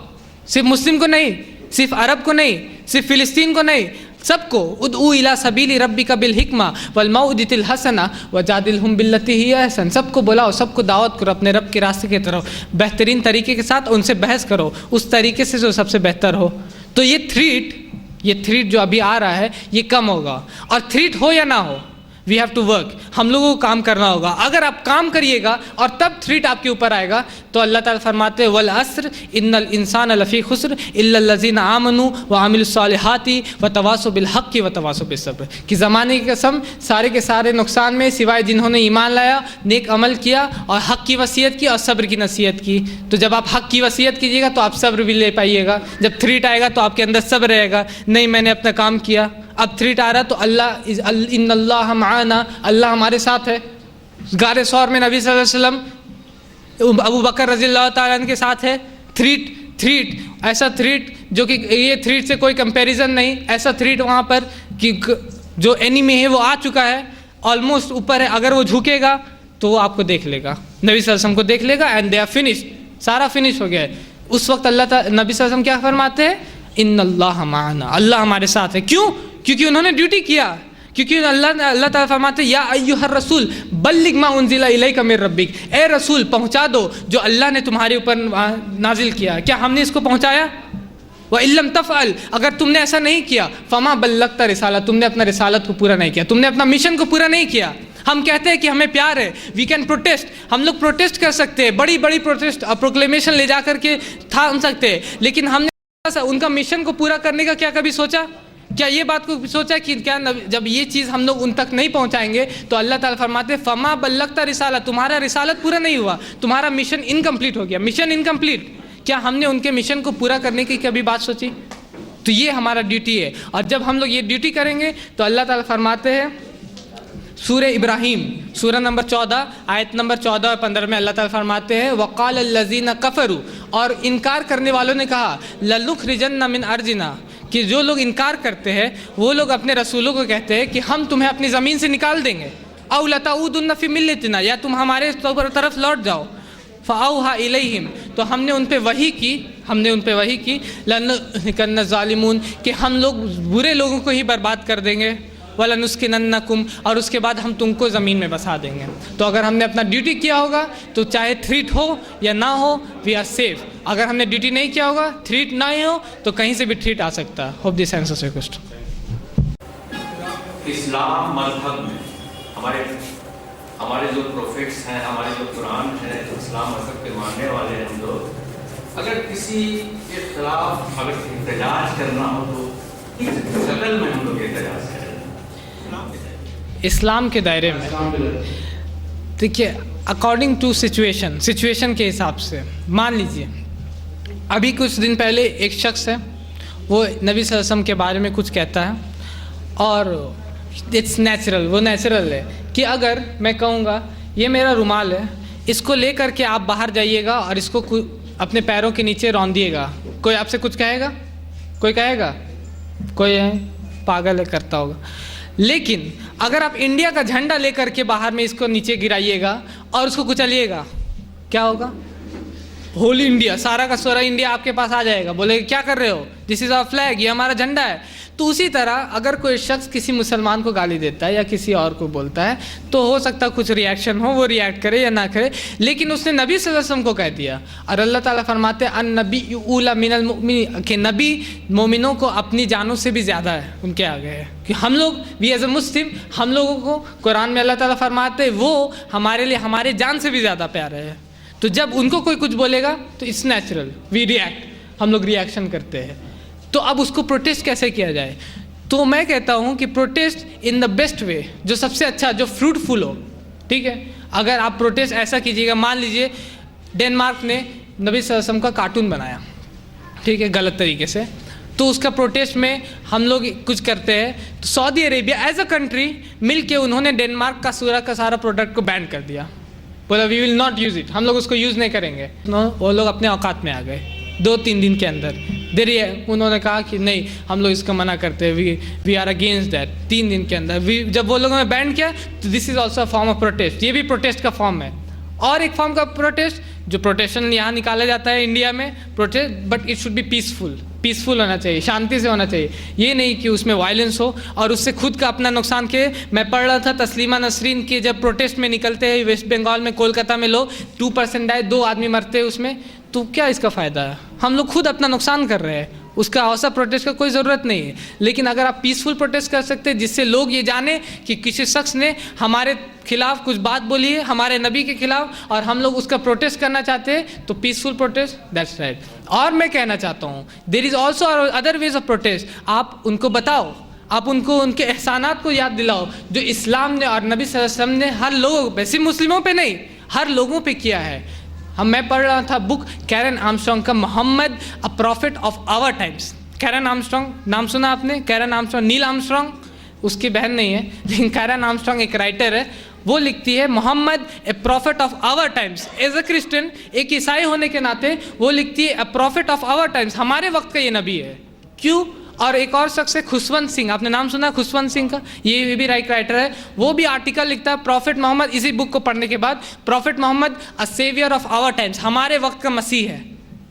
सिर्फ मुस्लिम को नहीं, सिर्फ अरब को नहीं, सिर्फ फिलिस्तीन को नहीं, सबको। उदउ इला सबीली रब्बिका बिल हिकमा वल मौइदतिल हसना वजादिलहुम बिल्लती ही अहसन, सबको बुलाओ, सबको दावत करो अपने रब के रास्ते की तरफ, बेहतरीन तरीके के साथ उनसे बहस करो, उस तरीके से जो सबसे बेहतर हो। तो ये थ्रेट जो अभी आ रहा है ये कम होगा। और थ्रेट हो या ना हो, वी हैव टू वर्क, हम लोगों को काम करना होगा। अगर आप काम करिएगा और तब थ्रेट आपके ऊपर आएगा, तो अल्लाह ताला फरमाते हैं वल अस्र इन्नल इंसान लफ़ी खुस्र इल्लल लज़ीना आमनू व आमिलुस सालिहाती व तवासौ बिल हक़्क़ि व तवासौ बिस सब्र, कि ज़माने की कसम सारे के सारे नुकसान में सिवाय जिन्होंने ईमान लाया, नेक अमल किया और हक़ की वसीयत की और सब्र की नसीहत की। तो जब आप हक़ की वसीयत कीजिएगा तो आप सब्र भी ले पाइएगा। जब थ्रेट आएगा तो आपके अंदर सब्र रहेगा, नहीं मैंने अपना काम किया, अब थ्रेट आ रहा तो इन्नल्लाह माअना, अल्लाह हमारे साथ है। गारे सौर में नबी सल्लल्लाहु अलैहि वसल्लम अबू बकर रज़ियल्लाहु ताला अन्हु के साथ है। थ्रेट ऐसा थ्रेट जो कि ये थ्रेट से कोई कंपैरिजन नहीं, ऐसा थ्रेट वहाँ पर कि जो एनिमी है वो आ चुका है, ऑलमोस्ट ऊपर है, अगर वो झुकेगा तो वो आपको देख लेगा, नबी सल्लल्लाहु अलैहि वसल्लम को देख लेगा, एंड दे आर फिनिश्ड, सारा फिनिश हो गया है। उस वक्त नबी सल्लल्लाहु अलैहि वसल्लम क्या फरमाते हैं? इन्नल्लाह माअना, अल्लाह हमारे साथ है। क्यों? क्योंकि उन्होंने ड्यूटी किया। क्योंकि अल्लाह ताला फरमाते या अय्युहर रसूल बल्लिग मा उनजिला इलैका मिर रब्बिक, ए रसूल पहुंचा दो जो अल्लाह ने तुम्हारे ऊपर नाजिल किया। क्या हमने इसको पहुंचाया? व इल्लम तफ़अल, अगर तुमने ऐसा नहीं किया, फमा बल्लगता रिसाला, तुमने अपना रिसालत को पूरा नहीं किया, तुमने अपना मिशन को पूरा नहीं किया। हम कहते हैं कि हमें प्यार है, वी कैन प्रोटेस्ट, हम लोग प्रोटेस्ट कर सकते हैं, बड़ी बड़ी प्रोटेस्ट और प्रोक्लेमेशन ले जा करके थाम सकते हैं, लेकिन हमने उनका मिशन को पूरा करने का क्या कभी सोचा? क्या ये बात को सोचा कि क्या जब ये चीज़ हम लोग उन तक नहीं पहुंचाएंगे तो अल्लाह ताला फरमाते फमा बल्लगता रिसाला, तुम्हारा रिसालत पूरा नहीं हुआ, तुम्हारा मिशन इनकम्प्लीट हो गया, मिशन इनकम्प्लीट। क्या हमने उनके मिशन को पूरा करने की कभी बात सोची? तो ये हमारा ड्यूटी है। और जब हम लोग ये ड्यूटी करेंगे तो अल्लाह ताला फरमाते हैं सूरह इब्राहीम सूरह नंबर 14 आयत नंबर 14 और 15 में अल्लाह ताला फरमाते हैं वक़ाल लज़ीना कफ़रू, और इनकार करने वालों ने कहा लनुख़रिजन्ना मिन अर्जिना, कि जो लोग इनकार करते हैं वो लोग अपने रसूलों को कहते हैं कि हम तुम्हें अपनी ज़मीन से निकाल देंगे, औ लताऊदुन्ना फ़ी मिल्लतिना, या तुम हमारे तरफ लौट जाओ। फ़अौहा इलैहिम, तो हमने उन पे वही की लनकन्न ज़ालिमून, कि हम लोग बुरे लोगों को ही बर्बाद कर देंगे, वलनुस्किनन्नकुम, और उसके बाद हम तुमको ज़मीन में बसा देंगे। तो अगर हमने अपना ड्यूटी किया होगा तो चाहे थ्रेट हो या ना हो, वी आर सेफ। अगर हमने ड्यूटी नहीं किया होगा, थ्रेट ना ही हो, तो कहीं से भी थ्रेट आ सकता है। Hope this answers your question. Islam मज़हब में हमारे जो प्रोफेट्स हैं, हमारे जो कुरान है, इस्लाम मज़हब के मानने वाले हम लोग, अगर किसी के खिलाफ अगर एहतजाज करना हो तो किस शक्ल में हम लोग एहतजाज करें इस्लाम के दायरे में? देखिए, अकॉर्डिंग टू सिचुएशन के हिसाब से, मान लीजिए अभी कुछ दिन पहले एक शख्स है, वो नबी सल्लल्लाहु अलैहि वसल्लम के बारे में कुछ कहता है, और इट्स नेचुरल, वो नेचुरल है कि अगर मैं कहूँगा ये मेरा रुमाल है, इसको ले करके आप बाहर जाइएगा और इसको अपने पैरों के नीचे रौंदिएगा, कोई आपसे कुछ कहेगा? कोई कहेगा? कोई है पागल है, करता होगा। लेकिन अगर आप इंडिया का झंडा लेकर के बाहर में इसको नीचे गिराइएगा और उसको कुचलिएगा, क्या होगा? होल इंडिया, सारा का सारा इंडिया आपके पास आ जाएगा, बोलेगा क्या कर रहे हो, दिस इज़ आवर फ्लैग, ये हमारा झंडा है। तो उसी तरह अगर कोई शख्स किसी मुसलमान को गाली देता है या किसी और को बोलता है, तो हो सकता है कुछ रिएक्शन हो, वो रिएक्ट करे या ना करे, लेकिन उसने नबी सल्लल्लाहु अलैहि वसल्लम को कह दिया। और अल्लाह ताला फरमाते हैं अन नबी उला मिनल मुमिनीन, कि नबी मोमिनों को अपनी जानों से भी ज़्यादा है, उनके आगे है। कि हम लोग वी एज ए मुस्लिम, हम लोगों को कुरान में अल्लाह ताला फरमाते वो हमारे लिए हमारे जान से भी ज़्यादा प्यारे है। तो जब उनको कोई कुछ बोलेगा तो इट्स नेचुरल, वी रिएक्ट, हम लोग रिएक्शन करते हैं। तो अब उसको प्रोटेस्ट कैसे किया जाए? तो मैं कहता हूँ कि protest in the best way, जो सबसे अच्छा, जो फ्रूटफुल हो, ठीक है। अगर आप प्रोटेस्ट ऐसा कीजिएगा, मान लीजिए डेनमार्क ने नबी सल्लल्लाहु अलैहि वसल्लम का कार्टून बनाया, ठीक है, गलत तरीके से, तो उसका प्रोटेस्ट में हम लोग कुछ करते हैं। तो Saudi Arabia as a country मिल के उन्होंने डेनमार्क का सारा प्रोडक्ट को बैन कर दिया, बोला we will not use it, हम लोग उसको यूज़ नहीं करेंगे। वो लोग अपने औकात में आ गए 2-3 दिन के अंदर। उन्होंने कहा कि नहीं हम लोग इसका मना करते हैं, वी आर अगेंस्ट दैट। 3 दिन के अंदर जब वो लोगों ने बैन किया तो this is also a form of protest, ये भी प्रोटेस्ट का फॉर्म है। और एक फॉर्म का प्रोटेस्ट जो प्रोटेक्शन यहाँ निकाला जाता है इंडिया में protest, but it should be peaceful होना चाहिए, शांति से होना चाहिए, ये नहीं कि उसमें वायलेंस हो और उससे खुद का अपना नुकसान के। मैं पढ़ रहा था तस्लीमा नसरीन के जब प्रोटेस्ट में निकलते हैं वेस्ट बंगाल में, कोलकाता में लोग 2% आए, 2 आदमी मरते हैं उसमें, तो क्या इसका फ़ायदा है? हम लोग खुद अपना नुकसान कर रहे हैं, उसका औसा प्रोटेस्ट का कोई ज़रूरत नहीं है। लेकिन अगर आप पीसफुल प्रोटेस्ट कर सकते हैं जिससे लोग ये जाने कि किसी शख्स ने हमारे खिलाफ कुछ बात बोली है, हमारे नबी के खिलाफ, और हम लोग उसका प्रोटेस्ट करना चाहते हैं, तो पीसफुल प्रोटेस्ट, दैट्स राइट। और मैं कहना चाहता हूँ there is also other ways of protest. आप उनको बताओ, आप उनको उनके एहसानात को याद दिलाओ जो इस्लाम ने और नबी सल्लल्लाहु अलैहि वसल्लम ने हर लोगों पे, सिर्फ मुस्लिमों पे नहीं, हर लोगों पे किया है। मैं पढ़ रहा था बुक कैरन आर्मस्ट्रांग का, Muhammad a prophet of our times. Karen Armstrong नाम सुना आपने? कैरन आर्मस्ट्रांग, नील आर्मस्ट्रांग उसकी बहन नहीं है, लेकिन कैरन आर्मस्ट्रांग एक राइटर है। वो लिखती है Muhammad a prophet of our times. As a Christian, एक ईसाई होने के नाते वो लिखती है a prophet of our times, हमारे वक्त का ये नबी है। क्यों? और एक और शख्स है खुशवंत सिंह, आपने नाम सुना खुशवंत सिंह का? ये भी राइटर है, वो भी आर्टिकल लिखता है प्रॉफिट मोहम्मद। इसी बुक को पढ़ने के बाद prophet Mohammed a saviour of our times, हमारे वक्त का मसीह है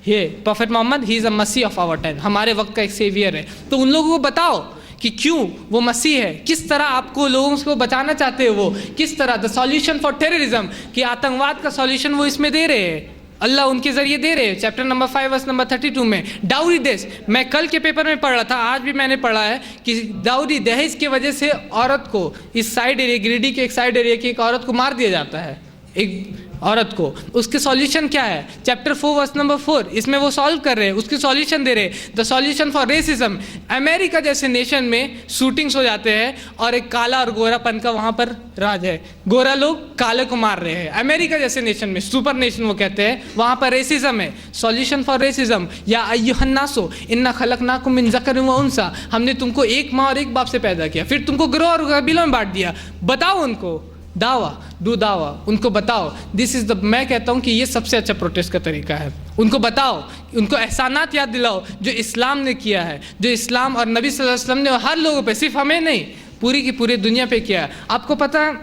ये prophet Mohammed, he is a मसीह ऑफ आवर टाइम, हमारे वक्त का एक सेवियर है। तो उन लोगों को बताओ कि क्यों वो मसीह है, किस तरह आपको लोगों को बचाना चाहते हैं, वो किस तरह द सॉल्यूशन फॉर टेररिज्म, कि आतंकवाद का सॉल्यूशन वो इसमें दे रहे हैं, अल्लाह उनके जरिए दे रहे हैं। चैप्टर नंबर 5 वर्स नंबर 32 में डाउरी देश, मैं कल के पेपर में पढ़ रहा था, आज भी मैंने पढ़ा है कि डाउरी दहेज की वजह से औरत को इस साइड एरिया, गिरिडीह के एक साइड एरिया की एक औरत को मार दिया जाता है, एक औरत को। उसके सॉल्यूशन क्या है? चैप्टर 4 वर्स नंबर 4, इसमें वो सॉल्व कर रहे हैं, उसकी सॉल्यूशन दे रहे हैं, the solution for racism. America जैसे नेशन में शूटिंग्स हो जाते हैं और एक काला और गोरापन का वहाँ पर राज है, गोरा लोग काले को मार रहे हैं। अमेरिका जैसे नेशन में, सुपर नेशन वो कहते हैं, वहाँ पर रेसिज्म है। सॉल्यूशन फॉर रेसिज्म, या अय्युहन्नासो इन्ना खलकनाकुम मिन ज़करिन व उन्सा, हमने तुमको एक माँ और एक बाप से पैदा किया, फिर तुमको गिरोह और कबीलों में बांट दिया। बताओ उनको, दावा, डू दावा, उनको बताओ। दिस इज़ द, मैं कहता हूँ कि ये सबसे अच्छा प्रोटेस्ट का तरीका है। उनको बताओ, उनको एहसानात याद दिलाओ जो इस्लाम ने किया है, जो इस्लाम और नबी सल्लल्लाहु अलैहि वसल्लम ने हर लोगों पे, सिर्फ हमें नहीं, पूरी की पूरी दुनिया पे किया है। आपको पता है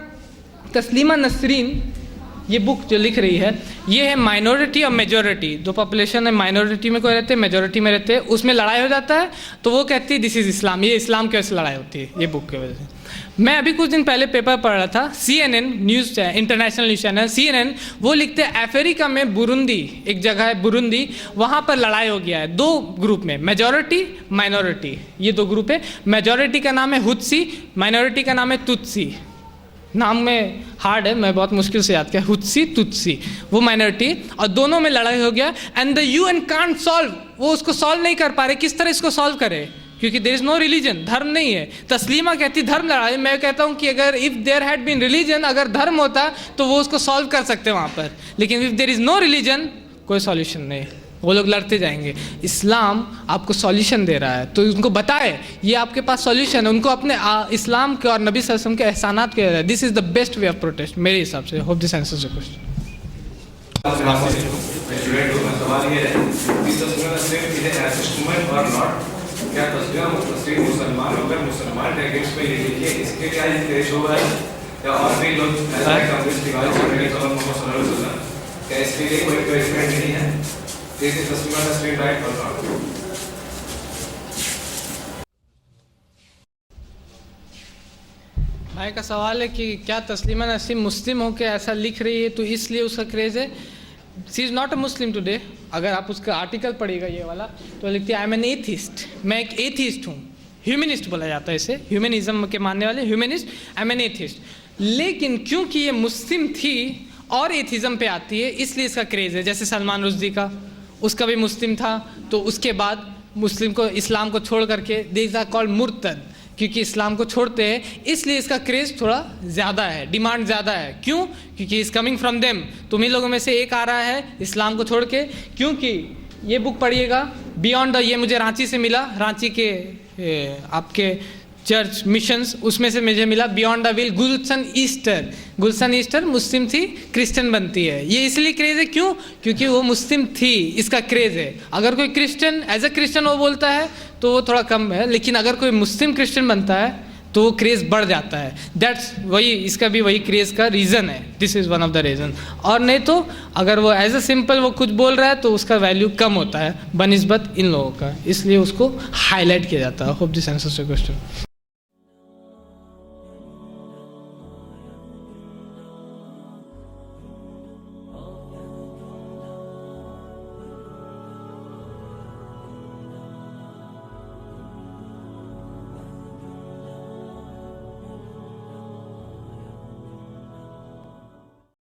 तस्लीमा नसरीन ये बुक जो लिख रही है, ये है माइनॉरिटी और मेजॉरिटी, दो पॉपुलेशन है, माइनॉरिटी में कोई रहते हैं, मेजॉरिटी में रहते हैं, उसमें लड़ाई हो जाता है, तो वो कहती है दिस इज़ इस्लाम, ये इस्लाम की वजह से लड़ाई होती है, ये बुक की वजह से। मैं अभी कुछ दिन पहले पेपर पढ़ रहा था, CNN news international news channel CNN, वो लिखते हैं अफ्रीका में बुरुंदी, एक जगह है बुरुंदी, वहाँ पर लड़ाई हो गया है 2 ग्रुप में, मेजॉरिटी माइनॉरिटी, ये 2 ग्रुप है। मेजॉरिटी का नाम है हुत्सी, माइनॉरिटी का नाम है तुत्सी। नाम में हार्ड है, मैं बहुत मुश्किल से याद किया, हुत्सी तुत्सी, वो माइनॉरिटी, और दोनों में लड़ाई हो गया। And the UN can't solve, वो उसको सॉल्व नहीं कर पा रहे, किस तरह इसको सॉल्व करे, क्योंकि देयर इज़ नो रिलीजन, धर्म नहीं है। तस्लीमा कहती धर्म लड़ाई, मैं कहता हूँ कि अगर if there had been religion, अगर धर्म होता तो वो उसको सॉल्व कर सकते वहाँ पर, लेकिन if there is no religion, कोई सॉल्यूशन नहीं, वो लोग लड़ते जाएंगे। इस्लाम आपको सॉल्यूशन दे रहा है, तो उनको बताए ये आपके पास सॉल्यूशन है, उनको अपने इस्लाम के और नबी सल्लल्लाहु अलैहि वसल्लम के एहसानात के, this is the best way of protest मेरे हिसाब से। Hope this answers your question. क्या तस्वीर मुसलमान होकर मुसलमान टैगेट्स पे ये लिखिए, इसके क्या पेश हो रहा है, या और भी लोग ऐसा क्या इसके लिए कोई प्लेसमेंट नहीं है? तस्वीर राइट और नॉट? भाई का सवाल है कि क्या तस्लीमा नसीम मुस्लिम होकर ऐसा लिख रही है तो इसलिए उसका क्रेज़ है। She is not a Muslim today. अगर आप उसका आर्टिकल पढ़िएगा ये वाला, तो लिखती है आई एम एन एथिस्ट, मैं एक एथिस्ट हूँ, ह्यूमनिस्ट बोला जाता है इसे, ह्यूमनिज्म के मानने वाले humanist, I am an atheist. लेकिन क्योंकि ये मुस्लिम थी और एथिज़म पे आती है, इसलिए इसका क्रेज़ है। जैसे सलमान रुश्दी का, उसका भी मुस्लिम था, तो उसके बाद मुस्लिम को, इस्लाम को छोड़ करके दीज आर कॉल्ड मुर्तद, क्योंकि इस्लाम को छोड़ते हैं, इसलिए इसका क्रेज़ थोड़ा ज़्यादा है, डिमांड ज़्यादा है। क्यों? क्योंकि इज़ कमिंग फ्रॉम देम, तुम्हीं लोगों में से एक आ रहा है इस्लाम को छोड़ के। क्योंकि ये बुक पढ़िएगा, बियॉन्ड द, ये मुझे रांची से मिला, रांची के आपके चर्च मिशंस, उसमें से मुझे मिला beyond the veil Gulshan Esther. Gulshan Esther Muslim थी, क्रिश्चियन बनती है। ये इसलिए क्रेज़ है, क्यों? क्योंकि वो मुस्लिम थी, इसका क्रेज़ है। अगर कोई क्रिश्चियन एज ए क्रिश्चियन वो बोलता है तो वो थोड़ा कम है, लेकिन अगर कोई मुस्लिम क्रिश्चियन बनता है तो वो क्रेज़ बढ़ जाता है। दैट्स वही, इसका भी वही क्रेज़ का रीज़न है। This is one of the reason. और नहीं तो अगर वो एज ए सिंपल वो कुछ बोल रहा है तो उसका वैल्यू कम होता है बनिस्बत इन लोगों का, इसलिए उसको हाईलाइट किया जाता है। Hope this answers your question.